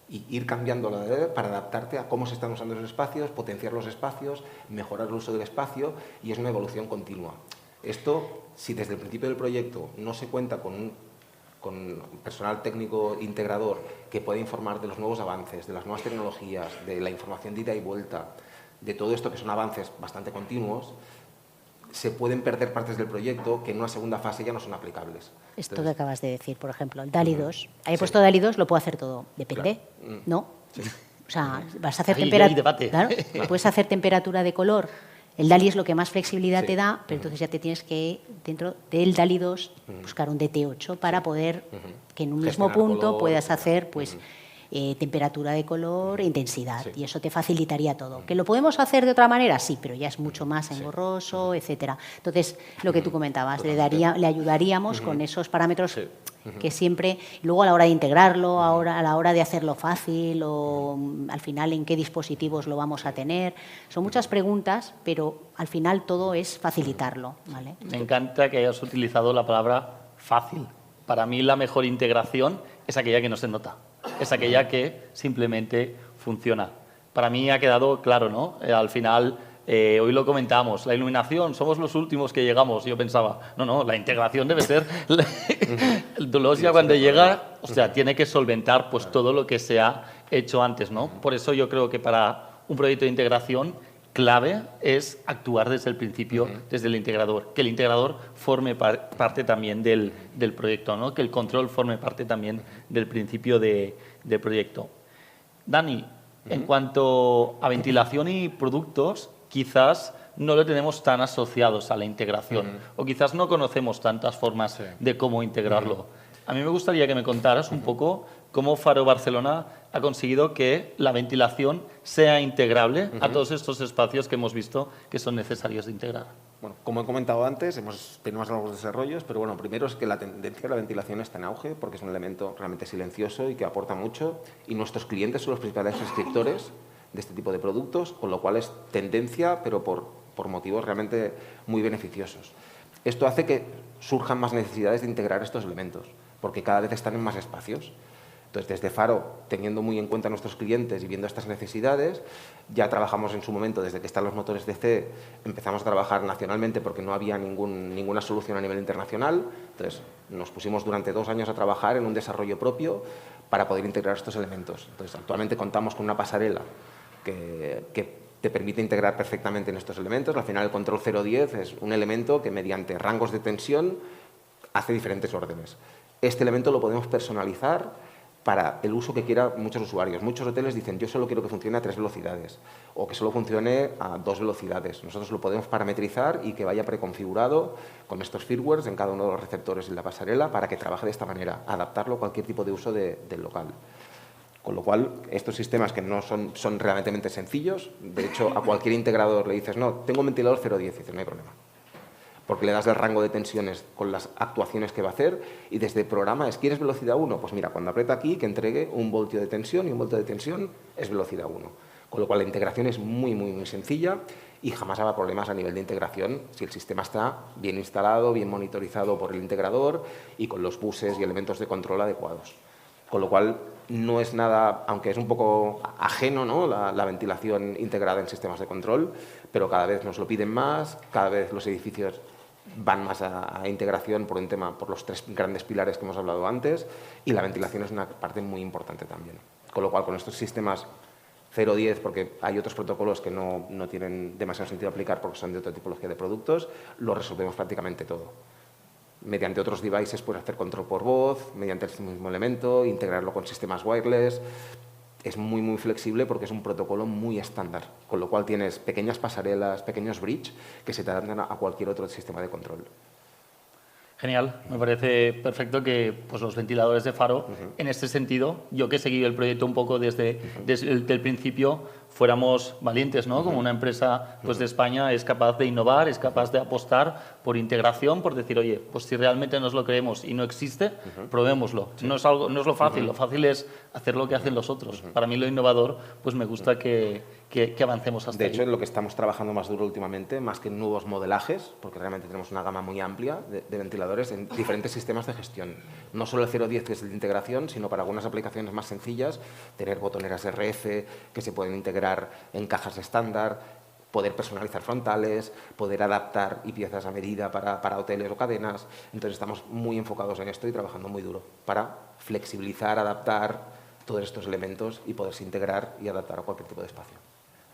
Y ir cambiando la de para adaptarte a cómo se están usando esos espacios, potenciar los espacios, mejorar el uso del espacio, y es una evolución continua. Esto, si desde el principio del proyecto no se cuenta con personal técnico integrador que pueda informar de los nuevos avances, de las nuevas tecnologías, de la información de ida y vuelta, de todo esto que son avances bastante continuos, se pueden perder partes del proyecto que en una segunda fase ya no son aplicables. Esto que acabas de decir, por ejemplo, el DALI 2. He puesto DALI 2, lo puedo hacer todo. Depende, claro. ¿no? Sí. O sea, vas a hacer Ahí hay temperatura. debate. Claro, puedes hacer temperatura de color. El DALI es lo que más flexibilidad te da, pero entonces ya te tienes que, dentro del DALI 2, buscar un DT8 para poder que en un mismo Gestionar punto color, puedas hacer, pues, temperatura de color e intensidad. Sí. Y eso te facilitaría todo. ¿Que lo podemos hacer de otra manera? Sí, pero ya es mucho más engorroso, etcétera. Entonces, lo que tú comentabas, le ayudaríamos con esos parámetros que siempre, luego a la hora de integrarlo, a la hora de hacerlo fácil o al final en qué dispositivos lo vamos a tener. Son muchas preguntas, pero al final todo es facilitarlo, ¿vale? Me encanta que hayas utilizado la palabra fácil. Para mí la mejor integración es aquella que no se nota, es aquella que simplemente funciona. Para mí ha quedado claro, ¿no? Al final, hoy lo comentamos, la iluminación, somos los últimos que llegamos. Yo pensaba, no, la integración debe ser... El Dolosia cuando llega, o sea, tiene que solventar pues todo lo que se ha hecho antes, ¿no? Por eso yo creo que para un proyecto de integración clave es actuar desde el principio, desde el integrador, que el integrador forme parte también del proyecto, ¿no? Que el control forme parte también del principio del proyecto. Dani, en cuanto a ventilación y productos, quizás no lo tenemos tan asociados a la integración o quizás no conocemos tantas formas de cómo integrarlo. A mí me gustaría que me contaras un poco cómo Faro Barcelona ha conseguido que la ventilación sea integrable a todos estos espacios que hemos visto que son necesarios de integrar. Bueno, como he comentado antes, tenemos algunos desarrollos, pero bueno, primero es que la tendencia de la ventilación está en auge porque es un elemento realmente silencioso y que aporta mucho, y nuestros clientes son los principales prescriptores de este tipo de productos, con lo cual es tendencia, pero por motivos realmente muy beneficiosos. Esto hace que surjan más necesidades de integrar estos elementos, porque cada vez están en más espacios. Entonces, desde Faro, teniendo muy en cuenta a nuestros clientes y viendo estas necesidades, ya trabajamos en su momento, desde que están los motores DC, empezamos a trabajar nacionalmente porque no había ninguna solución a nivel internacional. Entonces, nos pusimos durante 2 años a trabajar en un desarrollo propio para poder integrar estos elementos. Entonces, actualmente contamos con una pasarela que te permite integrar perfectamente en estos elementos. Al final, el control 010 es un elemento que mediante rangos de tensión hace diferentes órdenes. Este elemento lo podemos personalizar para el uso que quieran muchos usuarios. Muchos hoteles dicen, yo solo quiero que funcione a 3 velocidades o que solo funcione a 2 velocidades. Nosotros lo podemos parametrizar y que vaya preconfigurado con estos firmwares en cada uno de los receptores en la pasarela para que trabaje de esta manera, adaptarlo a cualquier tipo de uso del local. Con lo cual, estos sistemas que no son realmente sencillos, de hecho, a cualquier integrador le dices, no, tengo un ventilador 010, y dices, no hay problema. Porque le das el rango de tensiones con las actuaciones que va a hacer y desde el programa es, ¿quieres velocidad 1? Pues mira, cuando aprieta aquí, que entregue 1 voltio de tensión y 1 voltio de tensión es velocidad 1. Con lo cual, la integración es muy sencilla y jamás habrá problemas a nivel de integración si el sistema está bien instalado, bien monitorizado por el integrador y con los buses y elementos de control adecuados. Con lo cual, no es nada, aunque es un poco ajeno, ¿no?, la ventilación integrada en sistemas de control, pero cada vez nos lo piden más, cada vez los edificios van más a integración por un tema, por los 3 grandes pilares que hemos hablado antes, y la ventilación es una parte muy importante también. Con lo cual, con estos sistemas 010, porque hay otros protocolos que no tienen demasiado sentido aplicar porque son de otra tipología de productos, lo resolvemos prácticamente todo. Mediante otros devices puedes hacer control por voz, mediante el mismo elemento, integrarlo con sistemas wireless. Es muy flexible porque es un protocolo muy estándar, con lo cual tienes pequeñas pasarelas, pequeños bridge que se te adaptan a cualquier otro sistema de control. Genial, me parece perfecto que pues, los ventiladores de Faro, en este sentido, yo que he seguido el proyecto un poco desde el principio, fuéramos valientes, ¿no? Como una empresa pues, de España es capaz de innovar, es capaz de apostar por integración, por decir, oye, pues si realmente nos lo creemos y no existe, probémoslo. Sí. No es lo fácil, lo fácil es hacer lo que hacen los otros. Para mí lo innovador, pues me gusta que avancemos hasta ahí. De hecho, en lo que estamos trabajando más duro últimamente, más que en nuevos modelajes, porque realmente tenemos una gama muy amplia de ventiladores en diferentes sistemas de gestión. No solo el 010, que es el de integración, sino para algunas aplicaciones más sencillas, tener botoneras RF que se pueden integrar en cajas estándar, poder personalizar frontales, poder adaptar y piezas a medida para hoteles o cadenas. Entonces estamos muy enfocados en esto y trabajando muy duro para flexibilizar, adaptar todos estos elementos y poderse integrar y adaptar a cualquier tipo de espacio.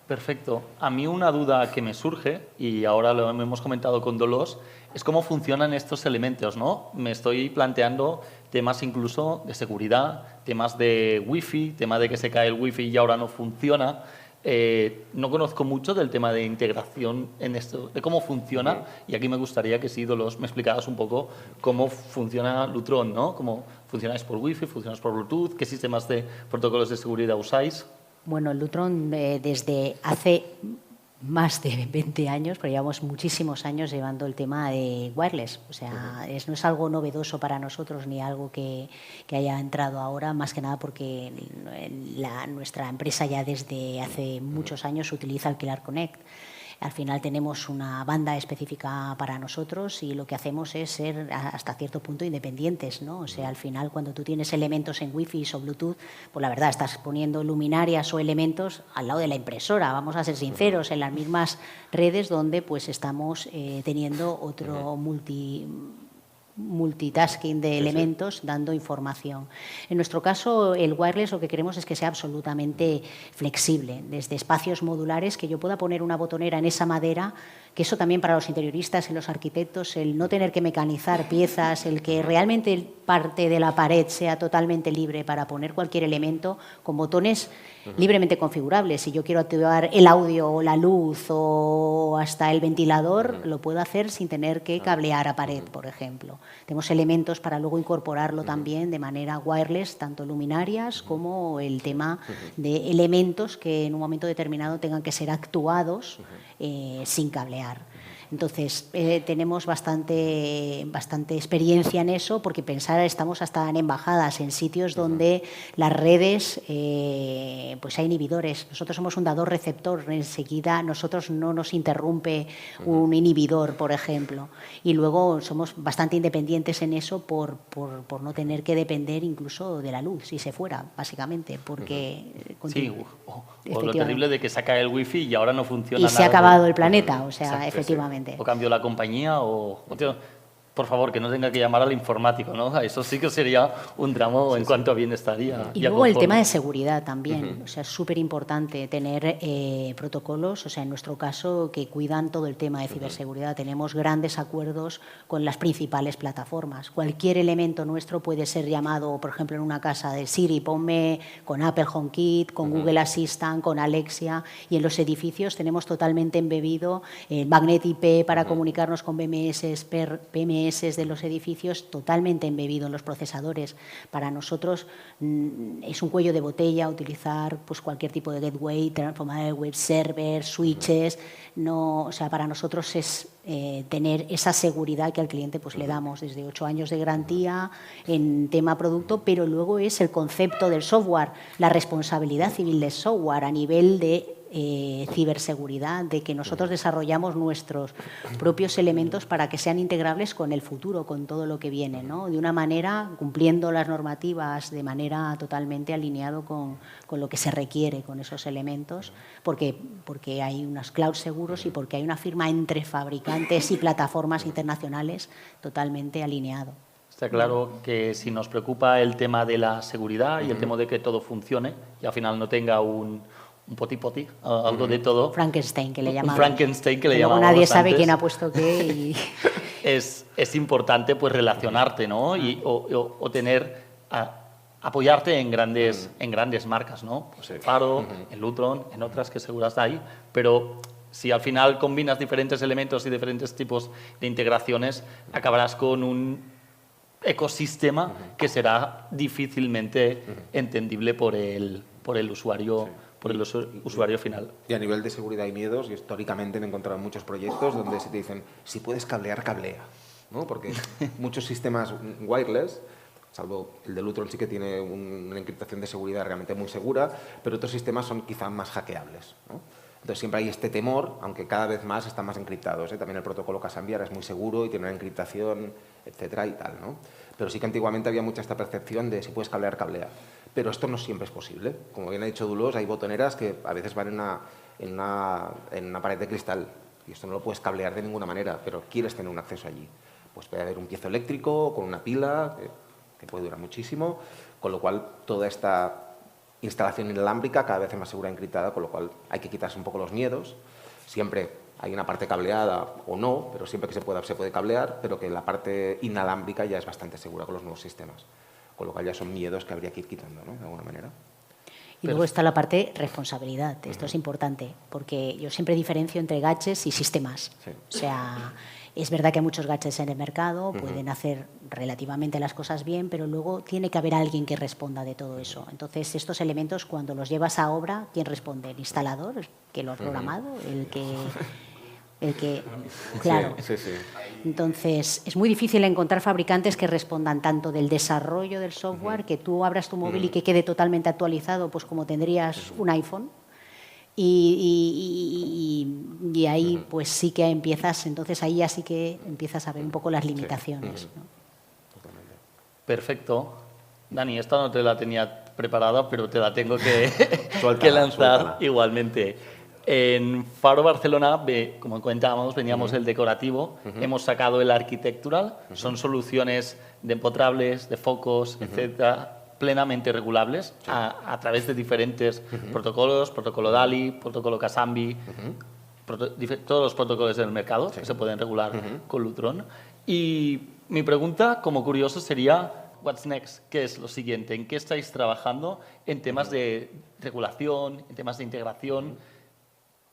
Perfecto. A mí una duda que me surge, y ahora lo hemos comentado con Dolors, es cómo funcionan estos elementos, ¿no? Me estoy planteando temas incluso de seguridad, temas de wifi, tema de que se cae el wifi y ahora no funciona. No conozco mucho del tema de integración en esto, de cómo funciona, y aquí me gustaría que si Dolors me explicaras un poco cómo funciona Lutron, ¿no? Cómo funcionáis por wifi, funcionáis por Bluetooth, qué sistemas de protocolos de seguridad usáis. Bueno, Lutron desde hace más de 20 años, pero llevamos muchísimos años llevando el tema de wireless. O sea, no es algo novedoso para nosotros ni algo que haya entrado ahora, más que nada porque nuestra empresa ya desde hace muchos años utiliza el Klar Connect. Al final tenemos una banda específica para nosotros y lo que hacemos es ser hasta cierto punto independientes, ¿no? O sea, al final cuando tú tienes elementos en Wi-Fi o Bluetooth, pues la verdad estás poniendo luminarias o elementos al lado de la impresora, vamos a ser sinceros, en las mismas redes donde pues estamos teniendo otro multitasking de elementos dando información. En nuestro caso, el wireless lo que queremos es que sea absolutamente flexible, desde espacios modulares, que yo pueda poner una botonera en esa madera, que eso también para los interioristas y los arquitectos, el no tener que mecanizar piezas, el que realmente parte de la pared sea totalmente libre para poner cualquier elemento con botones libremente configurables. Si yo quiero activar el audio o la luz o hasta el ventilador, lo puedo hacer sin tener que cablear a pared, por ejemplo. Tenemos elementos para luego incorporarlo también de manera wireless, tanto luminarias como el tema de elementos que en un momento determinado tengan que ser actuados sin cablear. Entonces, tenemos bastante experiencia en eso, porque estamos hasta en embajadas, en sitios donde las redes, pues hay inhibidores. Nosotros somos un dador-receptor, enseguida nosotros no nos interrumpe un inhibidor, por ejemplo. Y luego somos bastante independientes en eso por no tener que depender incluso de la luz, si se fuera, básicamente, porque... Sí, o lo terrible de que se cae el wifi y ahora no funciona y nada. se ha acabado el planeta, o sea, Exacto, efectivamente. Sí. O cambió la compañía por favor, que no tenga que llamar al informático, ¿no? Eso sí que sería un drama en cuanto a bienestar. Y luego el tema de seguridad también. O sea, es súper importante tener protocolos, o sea, en nuestro caso, que cuidan todo el tema de ciberseguridad. Tenemos grandes acuerdos con las principales plataformas. Cualquier elemento nuestro puede ser llamado, por ejemplo, en una casa de Siri, ponme con Apple HomeKit, con Google Assistant, con Alexia, y en los edificios tenemos totalmente embebido el Magnet IP para comunicarnos con PMS de los edificios, totalmente embebido en los procesadores. Para nosotros es un cuello de botella utilizar pues, cualquier tipo de gateway, transformador de web server, switches. No, o sea, para nosotros es tener esa seguridad que al cliente pues, le damos desde 8 años de garantía en tema producto, pero luego es el concepto del software, la responsabilidad civil del software a nivel de ciberseguridad, de que nosotros desarrollamos nuestros propios elementos para que sean integrables con el futuro, con todo lo que viene, ¿no? De una manera, cumpliendo las normativas de manera totalmente alineado con lo que se requiere con esos elementos, porque hay unos cloud seguros y porque hay una firma entre fabricantes y plataformas internacionales totalmente alineado. Está claro que si nos preocupa el tema de la seguridad y el tema de que todo funcione y al final no tenga un poti-poti, algo de todo. Frankenstein, que le llamamos. Un Frankenstein, que le llamamos nadie sabe antes. quién ha puesto qué. Y... es importante pues relacionarte, ¿no? O tener, apoyarte en grandes marcas, ¿no? Pues en Faro, en Lutron, en otras que seguras hay, pero si al final combinas diferentes elementos y diferentes tipos de integraciones, acabarás con un ecosistema que será difícilmente entendible por el usuario. Por el usuario final. Y a nivel de seguridad y miedos, yo históricamente me he encontrado en muchos proyectos donde se te dicen, si puedes cablear, cablea, ¿no? Porque muchos sistemas wireless, salvo el de Lutron sí que tiene una encriptación de seguridad realmente muy segura, pero otros sistemas son quizá más hackeables, ¿no? Entonces siempre hay este temor, aunque cada vez más están más encriptados, ¿eh? También el protocolo Casambiar es muy seguro y tiene una encriptación, etcétera y tal, ¿no? Pero sí que antiguamente había mucha esta percepción de si puedes cablear, cablea. Pero esto no siempre es posible. Como bien ha dicho Dolors, hay botoneras que a veces van en una pared de cristal y esto no lo puedes cablear de ninguna manera, pero quieres tener un acceso allí. Pues puede haber un piezo eléctrico con una pila que puede durar muchísimo, con lo cual toda esta instalación inalámbrica cada vez es más segura y encriptada, con lo cual hay que quitarse un poco los miedos. Siempre hay una parte cableada o no, pero siempre que se puede cablear, pero que la parte inalámbrica ya es bastante segura con los nuevos sistemas. Con lo cual ya son miedos que habría que ir quitando, ¿no? De alguna manera. Y luego está la parte responsabilidad. Esto es importante, porque yo siempre diferencio entre gadgets y sistemas. Sí. O sea, es verdad que hay muchos gadgets en el mercado, pueden hacer relativamente las cosas bien, pero luego tiene que haber alguien que responda de todo eso. Entonces, estos elementos, cuando los llevas a obra, ¿quién responde? ¿El instalador, que lo ha programado? ¿El que claro. Sí. Entonces, es muy difícil encontrar fabricantes que respondan tanto del desarrollo del software, que tú abras tu móvil y que quede totalmente actualizado, pues como tendrías un iPhone. Y ahí pues sí que empiezas, entonces ahí ya sí que empiezas a ver un poco las limitaciones. ¿No? Perfecto. Dani, esta no te la tenía preparada, pero te la tengo que lanzar suéltala. Igualmente. En Faro Barcelona, como comentábamos, veníamos del decorativo, hemos sacado el architectural, son soluciones de empotrables, de focos, etcétera, plenamente regulables a través de diferentes protocolos, protocolo DALI, protocolo Casambi, todos los protocolos del mercado que se pueden regular con Lutron. Y mi pregunta, como curioso, sería, what's next? ¿Qué es lo siguiente? ¿En qué estáis trabajando en temas de regulación, en temas de integración?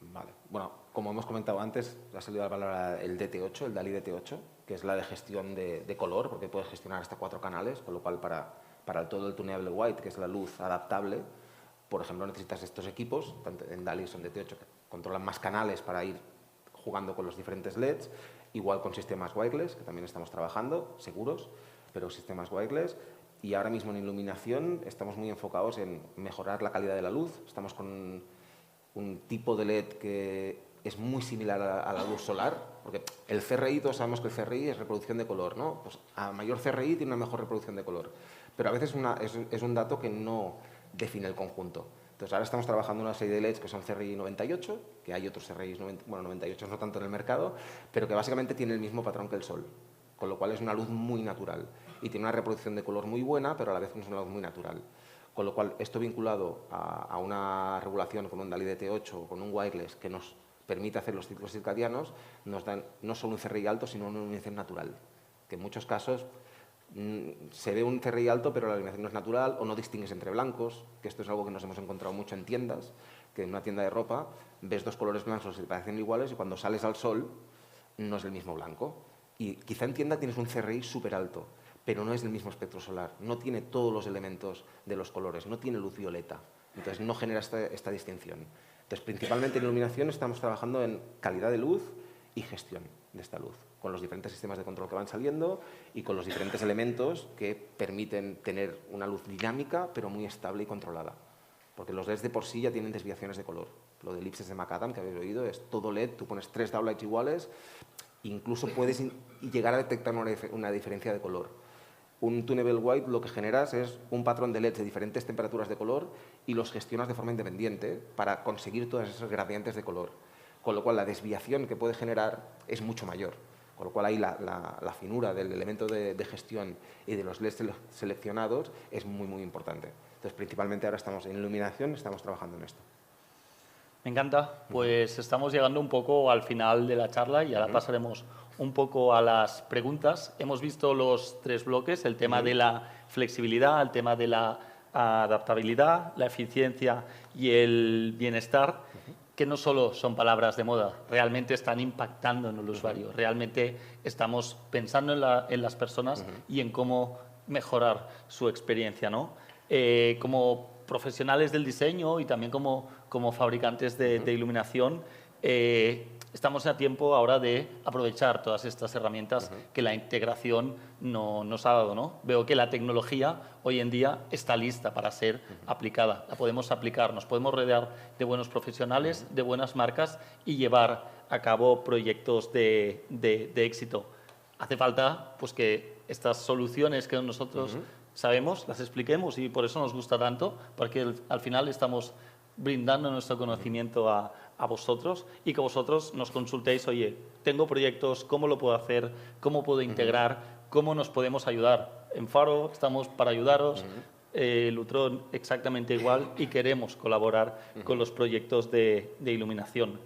Vale. Bueno, como hemos comentado antes, ha salido a la palabra el DT8, el DALI DT8, que es la de gestión de color, porque puedes gestionar hasta 4 canales, con lo cual para todo el tuneable white, que es la luz adaptable, por ejemplo, necesitas estos equipos, tanto en DALI son DT8, que controlan más canales para ir jugando con los diferentes LEDs, igual con sistemas wireless, que también estamos trabajando, seguros, pero sistemas wireless. Y ahora mismo en iluminación estamos muy enfocados en mejorar la calidad de la luz. Estamos con un tipo de LED que es muy similar a la luz solar, porque el CRI, todos sabemos que el CRI es reproducción de color, ¿no? Pues a mayor CRI tiene una mejor reproducción de color, pero a veces es un dato que no define el conjunto. Entonces ahora estamos trabajando en una serie de LEDs que son CRI 98, que hay otros CRI 98 no tanto en el mercado, pero que básicamente tienen el mismo patrón que el sol, con lo cual es una luz muy natural y tiene una reproducción de color muy buena, pero a la vez no es una luz muy natural. Con lo cual, esto vinculado a una regulación con un DALI DT8 o con un wireless que nos permite hacer los ciclos circadianos, nos dan no solo un CRI alto, sino una iluminación natural, que en muchos casos se ve un CRI alto, pero la iluminación no es natural o no distingues entre blancos, que esto es algo que nos hemos encontrado mucho en tiendas, que en una tienda de ropa ves dos colores blancos que parecen iguales y cuando sales al sol no es el mismo blanco. Y quizá en tienda tienes un CRI súper alto, pero no es del mismo espectro solar, no tiene todos los elementos de los colores, no tiene luz violeta, entonces no genera esta distinción. Entonces, principalmente en iluminación estamos trabajando en calidad de luz y gestión de esta luz, con los diferentes sistemas de control que van saliendo y con los diferentes elementos que permiten tener una luz dinámica, pero muy estable y controlada. Porque los LEDs de por sí ya tienen desviaciones de color. Lo de elipses de McAdam, que habéis oído, es todo LED, tú pones 3 downlights iguales, incluso puedes llegar a detectar una diferencia de color. Un tunable white lo que generas es un patrón de LEDs de diferentes temperaturas de color y los gestionas de forma independiente para conseguir todos esos gradientes de color. Con lo cual la desviación que puede generar es mucho mayor. Con lo cual ahí la finura del elemento de gestión y de los LEDs seleccionados es muy, muy importante. Entonces, principalmente ahora estamos en iluminación, estamos trabajando en esto. Me encanta. Pues estamos llegando un poco al final de la charla y ahora pasaremos un poco a las preguntas. Hemos visto los 3 bloques, el tema de la flexibilidad, el tema de la adaptabilidad, la eficiencia y el bienestar, que no solo son palabras de moda, realmente están impactando en el usuario, realmente estamos pensando en las personas y en cómo mejorar su experiencia, ¿no? Como profesionales del diseño y también como fabricantes de iluminación, estamos a tiempo ahora de aprovechar todas estas herramientas que la integración nos ha dado, ¿no? Veo que la tecnología hoy en día está lista para ser aplicada. La podemos aplicar, nos podemos rodear de buenos profesionales, de buenas marcas y llevar a cabo proyectos de éxito. Hace falta pues, que estas soluciones que nosotros sabemos las expliquemos y por eso nos gusta tanto, porque al final estamos brindando nuestro conocimiento a vosotros y que vosotros nos consultéis, oye, tengo proyectos, ¿cómo lo puedo hacer? ¿Cómo puedo integrar? ¿Cómo nos podemos ayudar? En Faro estamos para ayudaros, Lutron exactamente igual y queremos colaborar con los proyectos de iluminación.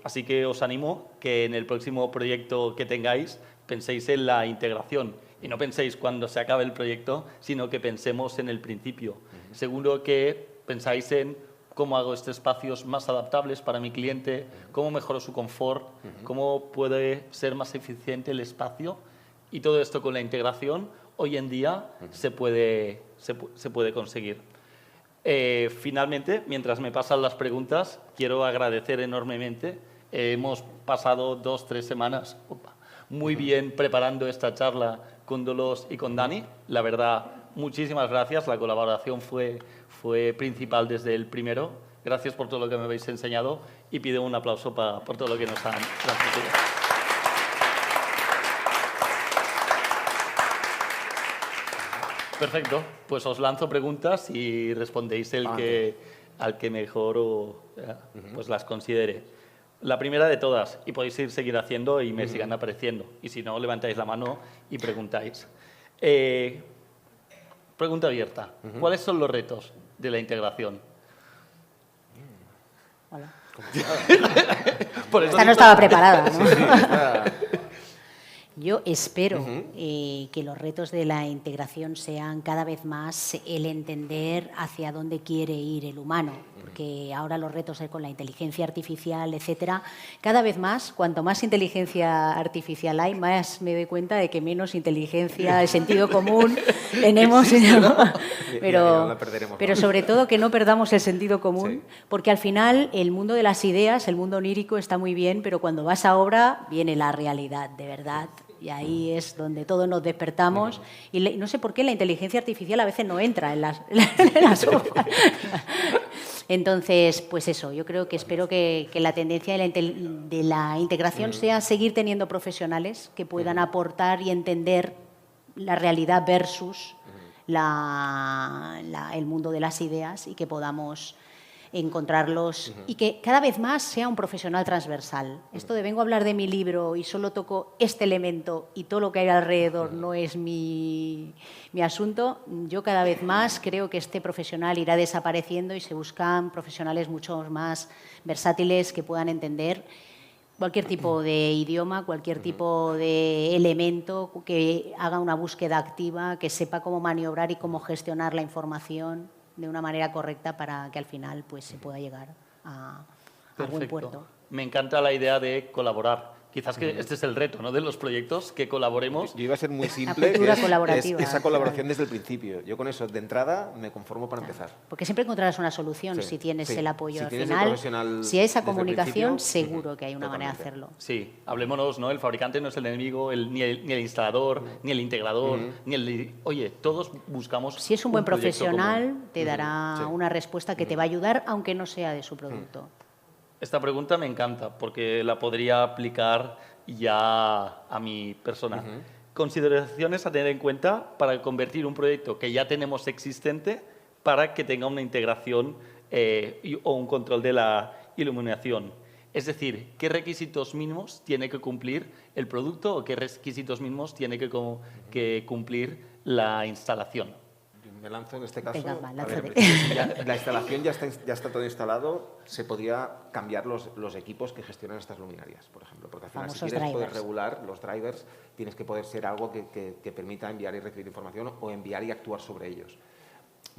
Así que os animo que en el próximo proyecto que tengáis penséis en la integración y no penséis cuando se acabe el proyecto, sino que pensemos en el principio. Seguro que pensáis en cómo hago estos espacios más adaptables para mi cliente, cómo mejoro su confort, cómo puede ser más eficiente el espacio y todo esto con la integración hoy en día se puede conseguir. Finalmente, mientras me pasan las preguntas, quiero agradecer enormemente. Hemos pasado 2-3 semanas muy bien preparando esta charla con Dolors y con Dani. La verdad, muchísimas gracias. La colaboración fue principal desde el primero. Gracias por todo lo que me habéis enseñado y pido un aplauso por todo lo que nos han transmitido. Perfecto. Pues os lanzo preguntas y respondéis al que mejor pues las considere. La primera de todas, y podéis seguir haciendo y me sigan apareciendo. Y si no, levantáis la mano y preguntáis. Pregunta abierta. ¿Cuáles son los retos de la integración? Por eso esta no estaba preparada, ¿no? Yo espero que los retos de la integración sean cada vez más el entender hacia dónde quiere ir el humano, porque ahora los retos con la inteligencia artificial, etcétera, cada vez más, cuanto más inteligencia artificial hay, más me doy cuenta de que menos inteligencia de sentido común tenemos. Pero sobre todo que no perdamos el sentido común, porque al final el mundo de las ideas, el mundo onírico está muy bien, pero cuando vas a obra viene la realidad, de verdad. Y ahí es donde todos nos despertamos. Y no sé por qué la inteligencia artificial a veces no entra en las obras. Entonces, pues eso, yo creo que espero que la tendencia de la integración sea seguir teniendo profesionales que puedan aportar y entender la realidad versus el mundo de las ideas y que podamos encontrarlos y que cada vez más sea un profesional transversal. Esto de vengo a hablar de mi libro y solo toco este elemento y todo lo que hay alrededor no es mi asunto, yo cada vez más creo que este profesional irá desapareciendo y se buscan profesionales mucho más versátiles que puedan entender cualquier tipo de idioma, cualquier tipo de elemento, que haga una búsqueda activa, que sepa cómo maniobrar y cómo gestionar la información de una manera correcta para que al final pues, se pueda llegar a buen puerto. Me encanta la idea de colaborar. Quizás que este es el reto, ¿no?, de los proyectos, que colaboremos. Yo iba a ser muy simple, esa colaboración desde el principio. Yo con eso, de entrada, me conformo para empezar. Porque siempre encontrarás una solución si tienes el apoyo al final. Si hay esa comunicación, seguro que hay una manera de hacerlo. Sí, hablémonos, ¿no? El fabricante no es el enemigo, ni el instalador, ni el integrador, ni el... Oye, todos buscamos... Si es un buen profesional, te dará una respuesta que te va a ayudar, aunque no sea de su producto. Esta pregunta me encanta porque la podría aplicar ya a mi persona. Consideraciones a tener en cuenta para convertir un proyecto que ya tenemos existente para que tenga una integración o un control de la iluminación. Es decir, ¿qué requisitos mínimos tiene que cumplir el producto o qué requisitos mínimos tiene que cumplir la instalación? Me lanzo en este caso. Venga, La instalación ya está todo instalado. Se podría cambiar los equipos que gestionan estas luminarias, por ejemplo. Porque al final, si quieres poder regular los drivers, tienes que poder ser algo que permita enviar y recibir información o enviar y actuar sobre ellos.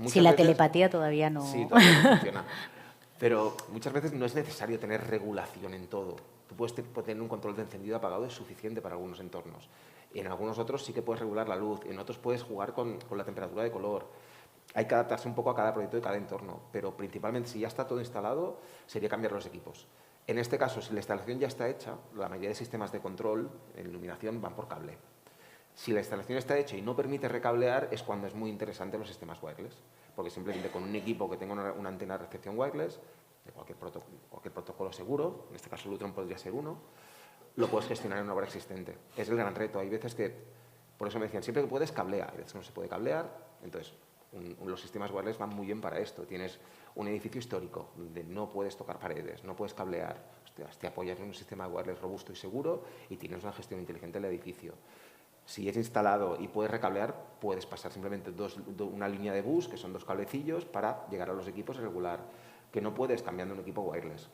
Si la telepatía todavía no... Sí, todavía no funciona. Pero muchas veces no es necesario tener regulación en todo. Tú puedes tener un control de encendido apagado, es suficiente para algunos entornos. En algunos otros sí que puedes regular la luz, en otros puedes jugar con la temperatura de color. Hay que adaptarse un poco a cada proyecto y cada entorno, pero principalmente si ya está todo instalado, sería cambiar los equipos. En este caso, si la instalación ya está hecha, la mayoría de sistemas de control en iluminación van por cable. Si la instalación está hecha y no permite recablear, es cuando es muy interesante los sistemas wireless, porque simplemente con un equipo que tenga una antena de recepción wireless, de cualquier protocolo seguro, en este caso Lutron podría ser uno, lo puedes gestionar en una obra existente. Es el gran reto. Hay veces que, por eso me decían, siempre que puedes cablear, hay veces que no se puede cablear, entonces los sistemas wireless van muy bien para esto. Tienes un edificio histórico donde no puedes tocar paredes, no puedes cablear, te apoyas en un sistema wireless robusto y seguro y tienes una gestión inteligente del edificio. Si es instalado y puedes recablear, puedes pasar simplemente una línea de bus, que son 2 cablecillos, para llegar a los equipos y regular, que no puedes cambiando un equipo wireless.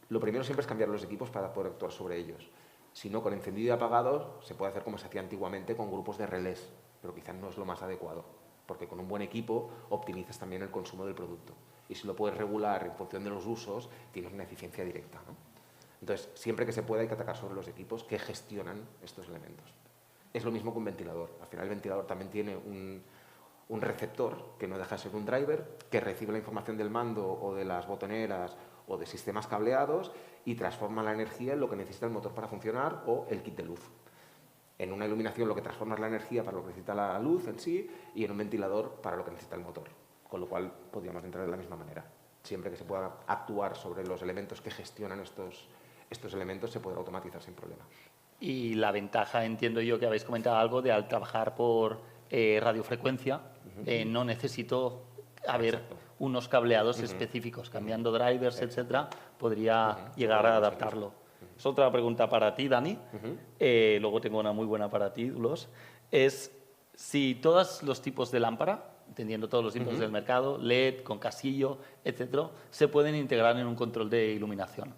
Lo primero siempre es cambiar los equipos para poder actuar sobre ellos. Si no, con encendido y apagado se puede hacer como se hacía antiguamente con grupos de relés, pero quizás no es lo más adecuado, porque con un buen equipo optimizas también el consumo del producto. Y si lo puedes regular en función de los usos, tienes una eficiencia directa, ¿no? Entonces, siempre que se pueda hay que atacar sobre los equipos que gestionan estos elementos. Es lo mismo que un ventilador. Al final el ventilador también tiene un receptor, que no deja de ser un driver, que recibe la información del mando o de las botoneras o de sistemas cableados y transforma la energía en lo que necesita el motor para funcionar o el kit de luz. En una iluminación lo que transforma es la energía para lo que necesita la luz en sí y en un ventilador para lo que necesita el motor. Con lo cual podríamos entrar de la misma manera. Siempre que se pueda actuar sobre los elementos que gestionan estos elementos se podrá automatizar sin problema. Y la ventaja, entiendo yo que habéis comentado algo, de al trabajar por radiofrecuencia, no necesito haber unos cableados específicos, cambiando drivers, etcétera, podría llegar a adaptarlo. Es otra pregunta para ti, Dani. Luego tengo una muy buena para ti, Dulos. Es si todos los tipos de lámpara, entendiendo todos los tipos del mercado, LED, con casillo, etcétera, se pueden integrar en un control de iluminación.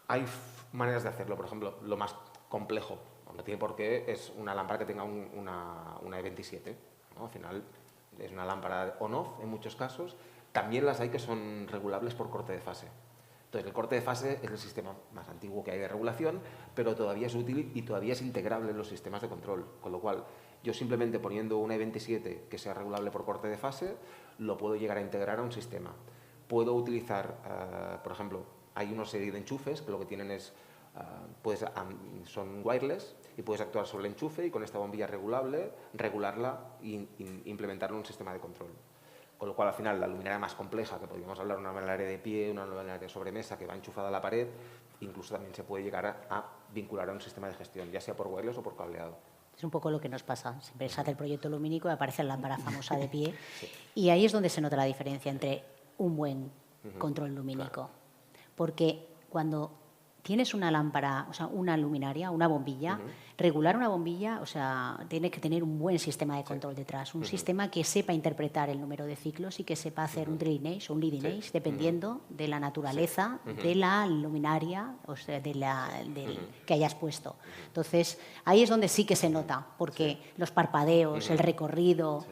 Hay maneras de hacerlo. Por ejemplo, lo más complejo, no tiene por qué, es una lámpara que tenga una E27, ¿no? Al final es una lámpara on-off en muchos casos. También las hay que son regulables por corte de fase. Entonces, el corte de fase es el sistema más antiguo que hay de regulación, pero todavía es útil y todavía es integrable en los sistemas de control. Con lo cual, yo simplemente poniendo una E27 que sea regulable por corte de fase, lo puedo llegar a integrar a un sistema. Puedo utilizar, por ejemplo, hay una serie de enchufes que lo que tienen es, son wireless y puedes actuar sobre el enchufe y con esta bombilla regulable, regularla e implementarla en un sistema de control. Con lo cual, al final, la luminaria más compleja, que podríamos hablar de una luminaria de pie, una luminaria de sobremesa que va enchufada a la pared, incluso también se puede llegar a vincular a un sistema de gestión, ya sea por wireless o por cableado. Es un poco lo que nos pasa. Siempre se hace el proyecto lumínico y aparece la lámpara famosa de pie. Sí. Y ahí es donde se nota la diferencia entre un buen control lumínico. Claro. Porque cuando tienes una lámpara, o sea, una luminaria, una bombilla, regular una bombilla, o sea, tiene que tener un buen sistema de control detrás, un sistema que sepa interpretar el número de ciclos y que sepa hacer un trailing edge o un leading edge, dependiendo de la naturaleza de la luminaria, o sea, que hayas puesto. Entonces, ahí es donde sí que se nota, porque los parpadeos, el recorrido...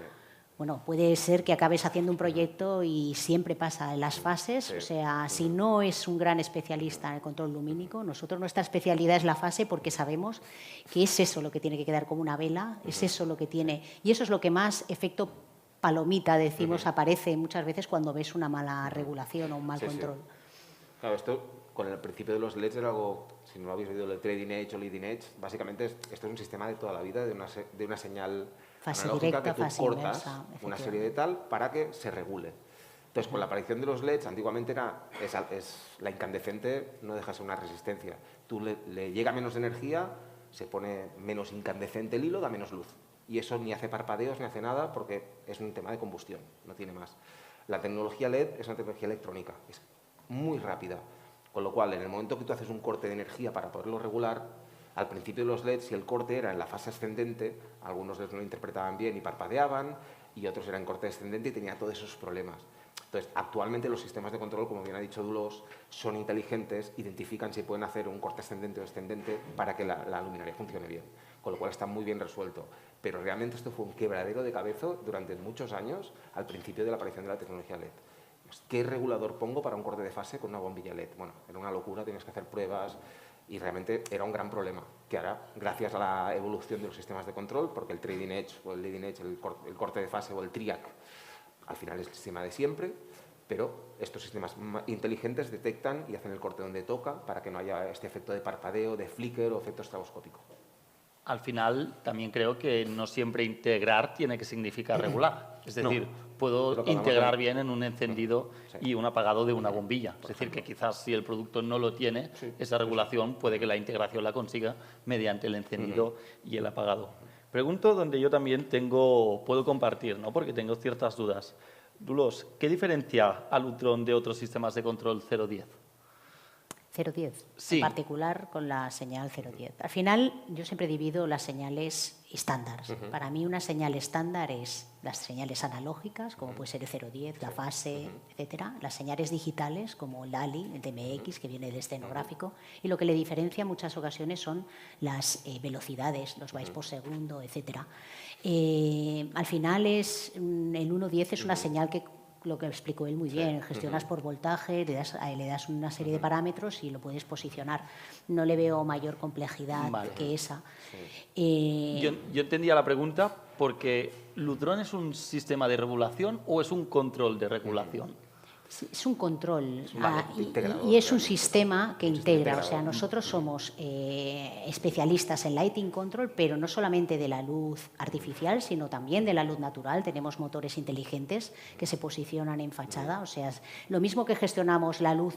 Bueno, puede ser que acabes haciendo un proyecto y siempre pasa en las fases, o sea, si no es un gran especialista en el control lumínico, nuestra especialidad es la fase porque sabemos que es eso lo que tiene que quedar como una vela, es eso lo que tiene, y eso es lo que más efecto palomita, decimos, aparece muchas veces cuando ves una mala regulación o un mal control. Sí. Claro, esto con el principio de los LEDs era algo, si no lo habéis oído, el trailing edge o leading edge, básicamente esto es un sistema de toda la vida, de una señal fase analógica directa, que tú cortas inversa, una serie de tal para que se regule. Entonces, con la aparición de los LEDs, antiguamente la incandescente no deja de ser una resistencia. Tú le llega menos energía, se pone menos incandescente el hilo, da menos luz. Y eso ni hace parpadeos ni hace nada porque es un tema de combustión, no tiene más. La tecnología LED es una tecnología electrónica, es muy rápida. Con lo cual, en el momento que tú haces un corte de energía para poderlo regular, al principio de los LEDs, si el corte era en la fase ascendente, algunos LEDs no lo interpretaban bien y parpadeaban, y otros eran en corte descendente y tenía todos esos problemas. Entonces, actualmente los sistemas de control, como bien ha dicho Dulos, son inteligentes, identifican si pueden hacer un corte ascendente o descendente para que la luminaria funcione bien, con lo cual está muy bien resuelto. Pero realmente esto fue un quebradero de cabeza durante muchos años al principio de la aparición de la tecnología LED. ¿Qué regulador pongo para un corte de fase con una bombilla LED? Bueno, era una locura, tienes que hacer pruebas y realmente era un gran problema, que ahora, gracias a la evolución de los sistemas de control, porque el trailing edge o el leading edge, el corte de fase o el TRIAC, al final es el sistema de siempre, pero estos sistemas inteligentes detectan y hacen el corte donde toca para que no haya este efecto de parpadeo, de flicker o efecto estroboscópico. Al final, también creo que no siempre integrar tiene que significar regular. Es decir, puedo integrar bien en un encendido y un apagado de una bombilla. Es decir, que quizás si el producto no lo tiene, esa regulación puede que la integración la consiga mediante el encendido y el apagado. Pregunto donde yo también puedo compartir, ¿no? Porque tengo ciertas dudas. Dulos, ¿qué diferencia a Lutron de otros sistemas de control 010? 010, sí. En particular con la señal 010. Al final, yo siempre divido las señales estándar. Para mí, una señal estándar es las señales analógicas, como puede ser el 010, la fase, etcétera. Las señales digitales, como el ALI, el DMX, que viene del escenográfico. Y lo que le diferencia en muchas ocasiones son las velocidades, los bytes por segundo, etcétera. Al final, el 110 es una señal que, lo que explicó él muy bien, gestionas por voltaje, le das una serie de parámetros y lo puedes posicionar. No le veo mayor complejidad que esa. Yo entendía la pregunta porque ¿Lutron es un sistema de regulación o es un control de regulación? Es un control y es un sistema que integra. O sea, nosotros somos especialistas en lighting control, pero no solamente de la luz artificial, sino también de la luz natural. Tenemos motores inteligentes que se posicionan en fachada. O sea, lo mismo que gestionamos la luz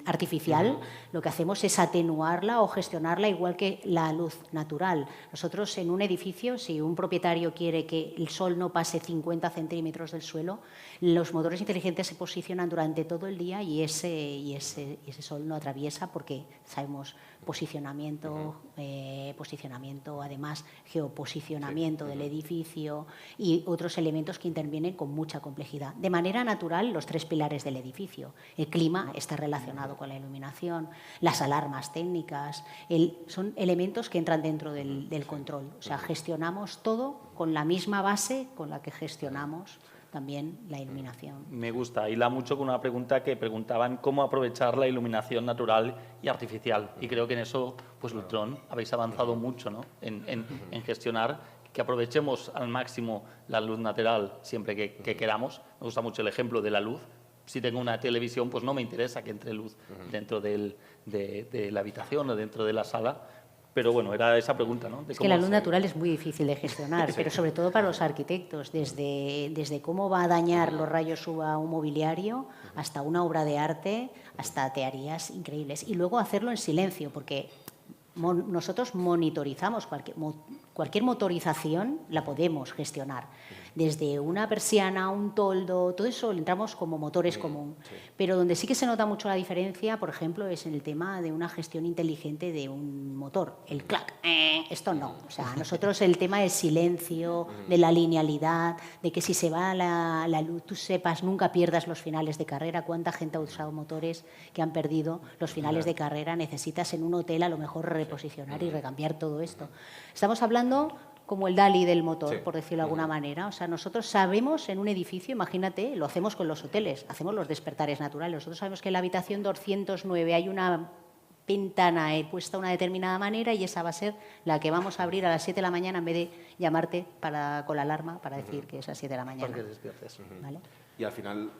artificial, lo que hacemos es atenuarla o gestionarla igual que la luz natural. Nosotros en un edificio, si un propietario quiere que el sol no pase 50 centímetros del suelo, los motores inteligentes se posicionan funcionan durante todo el día y ese sol no atraviesa porque sabemos posicionamiento, además geoposicionamiento del edificio y otros elementos que intervienen con mucha complejidad. De manera natural, los 3 pilares del edificio. El clima está relacionado con la iluminación, las alarmas técnicas, son elementos que entran dentro del control. O sea, gestionamos todo con la misma base con la que gestionamos también la iluminación. Me gusta. Hila mucho con una pregunta que preguntaban cómo aprovechar la iluminación natural y artificial. Y creo que en eso, pues Lutron, habéis avanzado mucho, ¿no? En gestionar, que aprovechemos al máximo la luz natural siempre que queramos. Me gusta mucho el ejemplo de la luz. Si tengo una televisión, pues no me interesa que entre luz dentro de la habitación o dentro de la sala. Pero bueno, era esa pregunta, ¿no? Es que la luz natural es muy difícil de gestionar, pero sobre todo para los arquitectos, desde cómo va a dañar los rayos UVA a un mobiliario hasta una obra de arte, hasta teorías increíbles. Y luego hacerlo en silencio, porque nosotros monitorizamos cualquier motorización, la podemos gestionar. Desde una persiana, un toldo, todo eso entramos como motores común. Pero donde sí que se nota mucho la diferencia, por ejemplo, es en el tema de una gestión inteligente de un motor. El clac, esto no. O sea, nosotros el tema del silencio, de la linealidad, de que si se va la luz, tú sepas, nunca pierdas los finales de carrera. ¿Cuánta gente ha usado motores que han perdido los finales de carrera? Necesitas en un hotel a lo mejor reposicionar y recambiar todo esto. Estamos hablando como el DALI del motor, por decirlo de alguna manera. O sea, nosotros sabemos en un edificio, imagínate, lo hacemos con los hoteles, hacemos los despertares naturales. Nosotros sabemos que en la habitación 209 hay una ventana puesta de una determinada manera y esa va a ser la que vamos a abrir a las 7 de la mañana en vez de llamarte con la alarma para decir que es a las 7 de la mañana. Para que despiertes. ¿Vale? Y al final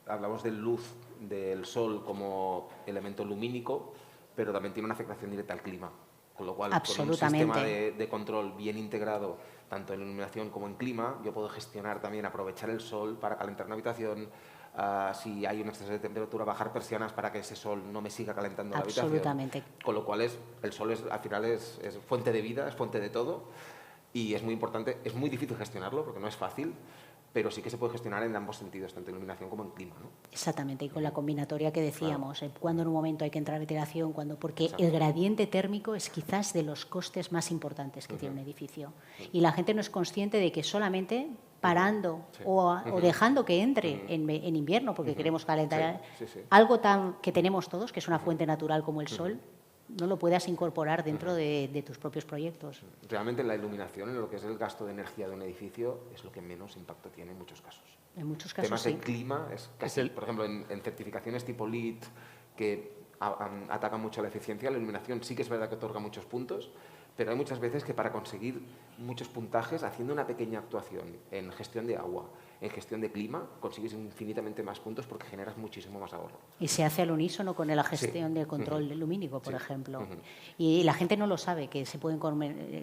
hablamos de luz del sol como elemento lumínico, pero también tiene una afectación directa al clima. Con lo cual, con un sistema de control bien integrado, tanto en iluminación como en clima, yo puedo gestionar también, aprovechar el sol para calentar una habitación, si hay un exceso de temperatura, bajar persianas para que ese sol no me siga calentando la habitación. Absolutamente. Con lo cual, el sol al final es fuente de vida, es fuente de todo y es muy importante, es muy difícil gestionarlo porque no es fácil, pero sí que se puede gestionar en ambos sentidos, tanto en iluminación como en clima, ¿no? Exactamente, y con la combinatoria que decíamos, cuando en un momento hay que entrar ventilación, porque el gradiente térmico es quizás de los costes más importantes que tiene un edificio. Y la gente no es consciente de que solamente parando o dejando que entre en invierno, porque queremos calentar algo que tenemos todos, que es una fuente natural como el sol, no lo puedas incorporar dentro de tus propios proyectos. Realmente la iluminación, en lo que es el gasto de energía de un edificio, es lo que menos impacto tiene en muchos casos. En muchos casos temas sí. de clima, es casi, por ejemplo, en certificaciones tipo LEED, que atacan mucho la eficiencia, la iluminación sí que es verdad que otorga muchos puntos, pero hay muchas veces que para conseguir muchos puntajes, haciendo una pequeña actuación en gestión de agua, en gestión de clima, consigues infinitamente más puntos porque generas muchísimo más ahorro. Y se hace al unísono con la gestión del control lumínico, por ejemplo. Y la gente no lo sabe, que se pueden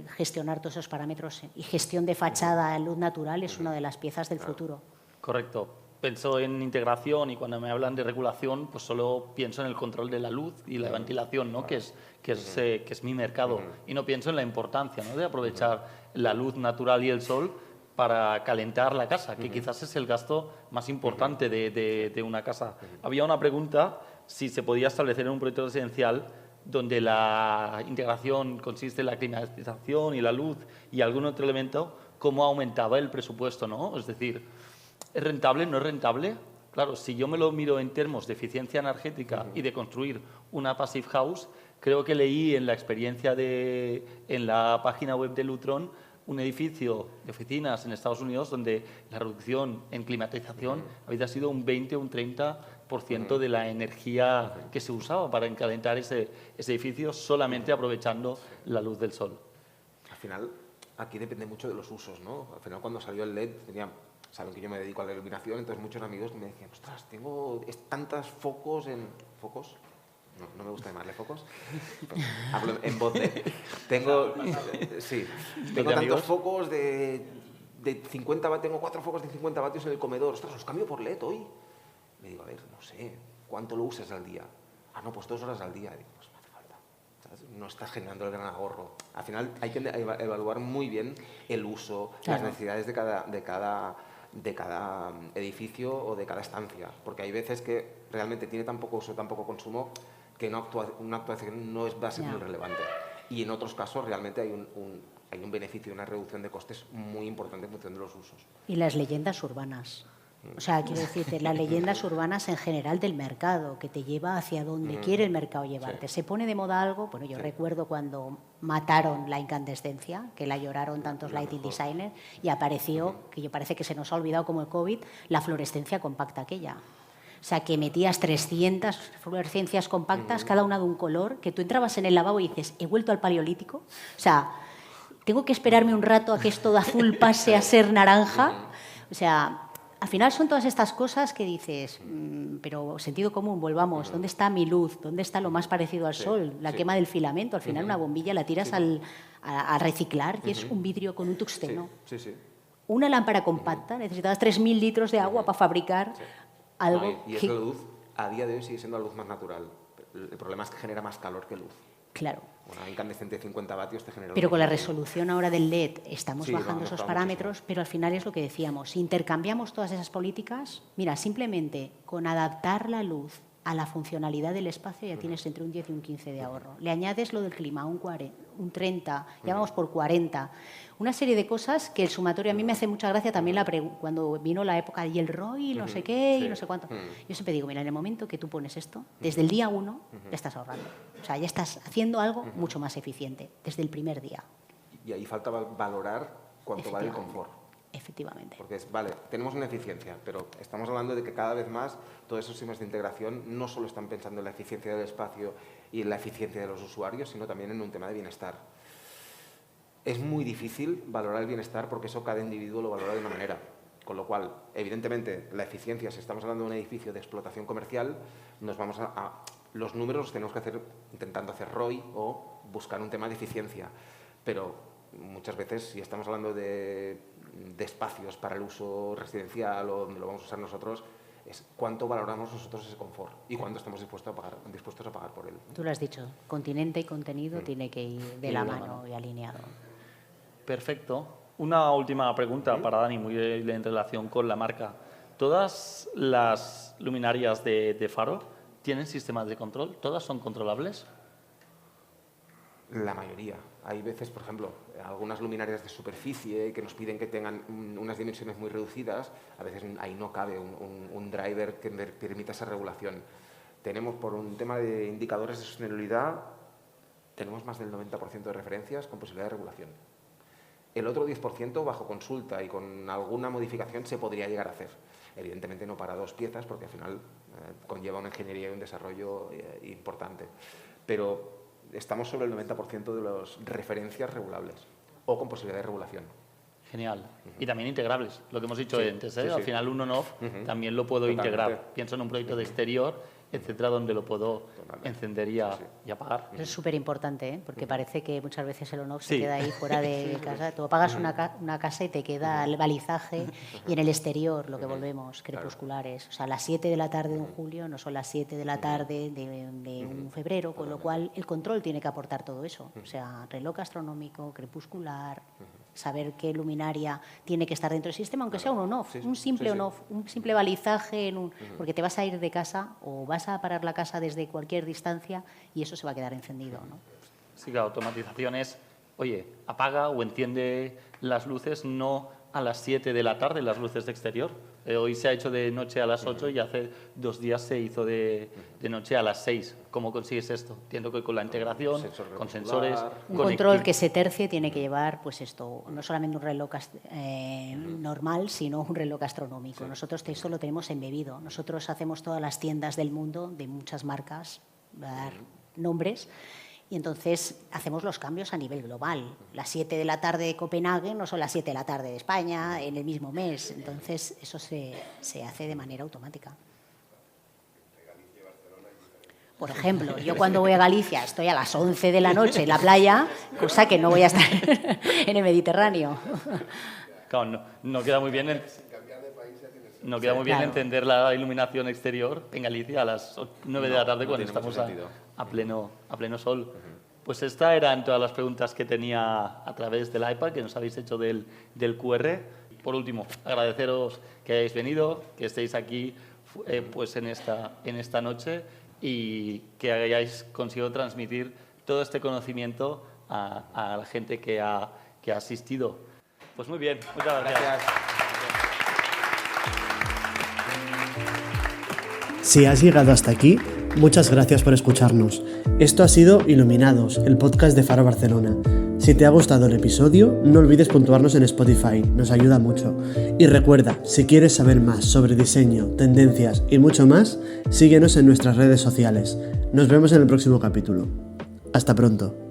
gestionar todos esos parámetros. Y gestión de fachada a luz natural es una de las piezas del futuro. Correcto. Pienso en integración y cuando me hablan de regulación, pues solo pienso en el control de la luz y la ventilación, ¿no? que es mi mercado. Y no pienso en la importancia, ¿no? de aprovechar la luz natural y el sol para calentar la casa, que quizás es el gasto más importante de una casa. Había una pregunta si se podía establecer en un proyecto residencial donde la integración consiste en la climatización y la luz y algún otro elemento, cómo aumentaba el presupuesto, ¿no? Es decir, ¿es rentable? ¿No es rentable? Claro, si yo me lo miro en términos de eficiencia energética y de construir una passive house, creo que leí en la experiencia en la página web de Lutron un edificio de oficinas en Estados Unidos donde la reducción en climatización había sido un 20 o un 30% de la energía que se usaba para encalentar ese edificio solamente aprovechando la luz del sol. Al final, aquí depende mucho de los usos, ¿no? Al final, cuando salió el LED, saben que yo me dedico a la iluminación, entonces muchos amigos me decían, ostras, tengo tantos focos en... ¿Focos? No me gusta llamarle focos. Hablo en voz de... Tengo tantos focos de 50 vatios, tengo 4 focos de 50 vatios en el comedor. Ostras, los cambio por LED hoy. Me digo, a ver, no sé, ¿cuánto lo usas al día? No, pues 2 horas al día. Digo, pues no hace falta. ¿Sabes? No estás generando el gran ahorro. Al final hay que evaluar muy bien el uso, las necesidades de cada de cada edificio o de cada estancia, porque hay veces que realmente tiene tan poco uso, tan poco consumo, que una actuación no va a ser muy relevante. Y en otros casos realmente hay un beneficio, una reducción de costes muy importante en función de los usos. Y las leyendas urbanas. O sea, quiero decirte, las leyendas urbanas en general del mercado, que te lleva hacia donde quiere el mercado llevarte. Se pone de moda algo, bueno, yo recuerdo cuando mataron la incandescencia, que la lloraron tantos lighting designers, y apareció, que yo parece que se nos ha olvidado como el COVID, la fluorescencia compacta aquella. O sea, que metías 300 fluorescencias compactas, cada una de un color, que tú entrabas en el lavabo y dices, ¿he vuelto al paleolítico? O sea, tengo que esperarme un rato a que esto de azul pase a ser naranja. O sea, al final son todas estas cosas que dices, pero sentido común, volvamos, ¿dónde está mi luz? ¿Dónde está lo más parecido al sol? La quema del filamento, al final una bombilla la tiras a reciclar y es un vidrio con un tungsteno. Una lámpara compacta, necesitabas 3.000 litros de agua para fabricar algo. Y esa luz, a día de hoy, sigue siendo la luz más natural. El problema es que genera más calor que luz. Claro. Una incandescente de 50 vatios te genera... Pero con la resolución ahora del LED estamos bajando esos parámetros, pero al final es lo que decíamos, si intercambiamos todas esas políticas, mira, simplemente con adaptar la luz a la funcionalidad del espacio ya tienes entre un 10 y un 15 de ahorro. Le añades lo del clima, un 30, ya vamos por 40. Una serie de cosas que el sumatorio, a mí me hace mucha gracia también cuando vino la época y el ROI, no sé qué, y no sé cuánto. Yo siempre digo, mira, en el momento que tú pones esto, desde el día 1 ya estás ahorrando. O sea, ya estás haciendo algo mucho más eficiente, desde el primer día. Y ahí falta valorar cuánto vale el confort. Efectivamente. Porque vale, tenemos una eficiencia, pero estamos hablando de que cada vez más todos esos sistemas de integración no solo están pensando en la eficiencia del espacio y en la eficiencia de los usuarios, sino también en un tema de bienestar. Es muy difícil valorar el bienestar porque eso cada individuo lo valora de una manera. Con lo cual, evidentemente, la eficiencia, si estamos hablando de un edificio de explotación comercial, nos vamos los números los tenemos que hacer intentando hacer ROI o buscar un tema de eficiencia. Pero muchas veces, si estamos hablando de espacios para el uso residencial o donde lo vamos a usar nosotros, es cuánto valoramos nosotros ese confort y cuánto estamos dispuestos a pagar por él. Tú lo has dicho, continente y contenido tiene que ir de la mano y alineado. Perfecto. Una última pregunta para Dani, muy en relación con la marca. ¿Todas las luminarias de faro tienen sistemas de control? ¿Todas son controlables? La mayoría. Hay veces, por ejemplo, algunas luminarias de superficie que nos piden que tengan unas dimensiones muy reducidas, a veces ahí no cabe un driver que permita esa regulación. Tenemos, por un tema de indicadores de sostenibilidad, tenemos más del 90% de referencias con posibilidad de regulación. El otro 10%, bajo consulta y con alguna modificación, se podría llegar a hacer. Evidentemente no para 2 piezas, porque al final conlleva una ingeniería y un desarrollo importante. Pero estamos sobre el 90% de las referencias regulables o con posibilidad de regulación. Genial. Y también integrables, lo que hemos dicho antes. Al final un on-off también lo puedo integrar. Pienso en un proyecto de exterior, etcétera, donde lo puedo encender y apagar. Eso es súper importante, porque parece que muchas veces el on-off se queda ahí fuera de casa. Tú apagas una casa y te queda el balizaje y en el exterior, lo que volvemos, crepusculares. O sea, las 7 de la tarde de un julio no son las 7 de la tarde de un febrero, con lo cual el control tiene que aportar todo eso. O sea, reloj astronómico, crepuscular, saber qué luminaria tiene que estar dentro del sistema, aunque sea un on-off, un simple on-off, un simple balizaje, porque te vas a ir de casa o vas a parar la casa desde cualquier distancia y eso se va a quedar encendido, ¿no? Sí, la automatización es, oye, apaga o enciende las luces no a las 7 de la tarde, las luces de exterior. Hoy se ha hecho de noche a las 8 y hace 2 días se hizo de noche a las 6. ¿Cómo consigues esto? Entiendo que con la integración, con sensores... Un control que se tercie tiene que llevar, pues esto, no solamente un reloj normal, sino un reloj astronómico. Nosotros eso lo tenemos embebido. Nosotros hacemos todas las tiendas del mundo, de muchas marcas, voy a dar nombres, y entonces hacemos los cambios a nivel global. Las 7 de la tarde de Copenhague no son las 7 de la tarde de España en el mismo mes. Entonces eso se hace de manera automática. Por ejemplo, yo cuando voy a Galicia estoy a las 11 de la noche en la playa, cosa que no voy a estar en el Mediterráneo. Claro, no queda muy bien... No queda muy bien entender la iluminación exterior en Galicia a las 9 de la tarde cuando estamos a pleno sol. Pues estas eran todas las preguntas que tenía a través del iPad que nos habéis hecho del QR. por último, agradeceros que hayáis venido, que estéis aquí pues en esta noche y que hayáis conseguido transmitir todo este conocimiento a la gente que ha asistido. Pues muy bien, muchas gracias. Si has llegado hasta aquí, muchas gracias por escucharnos. Esto ha sido Iluminados, el podcast de Faro Barcelona. Si te ha gustado el episodio, no olvides puntuarnos en Spotify, nos ayuda mucho. Y recuerda, si quieres saber más sobre diseño, tendencias y mucho más, síguenos en nuestras redes sociales. Nos vemos en el próximo capítulo. Hasta pronto.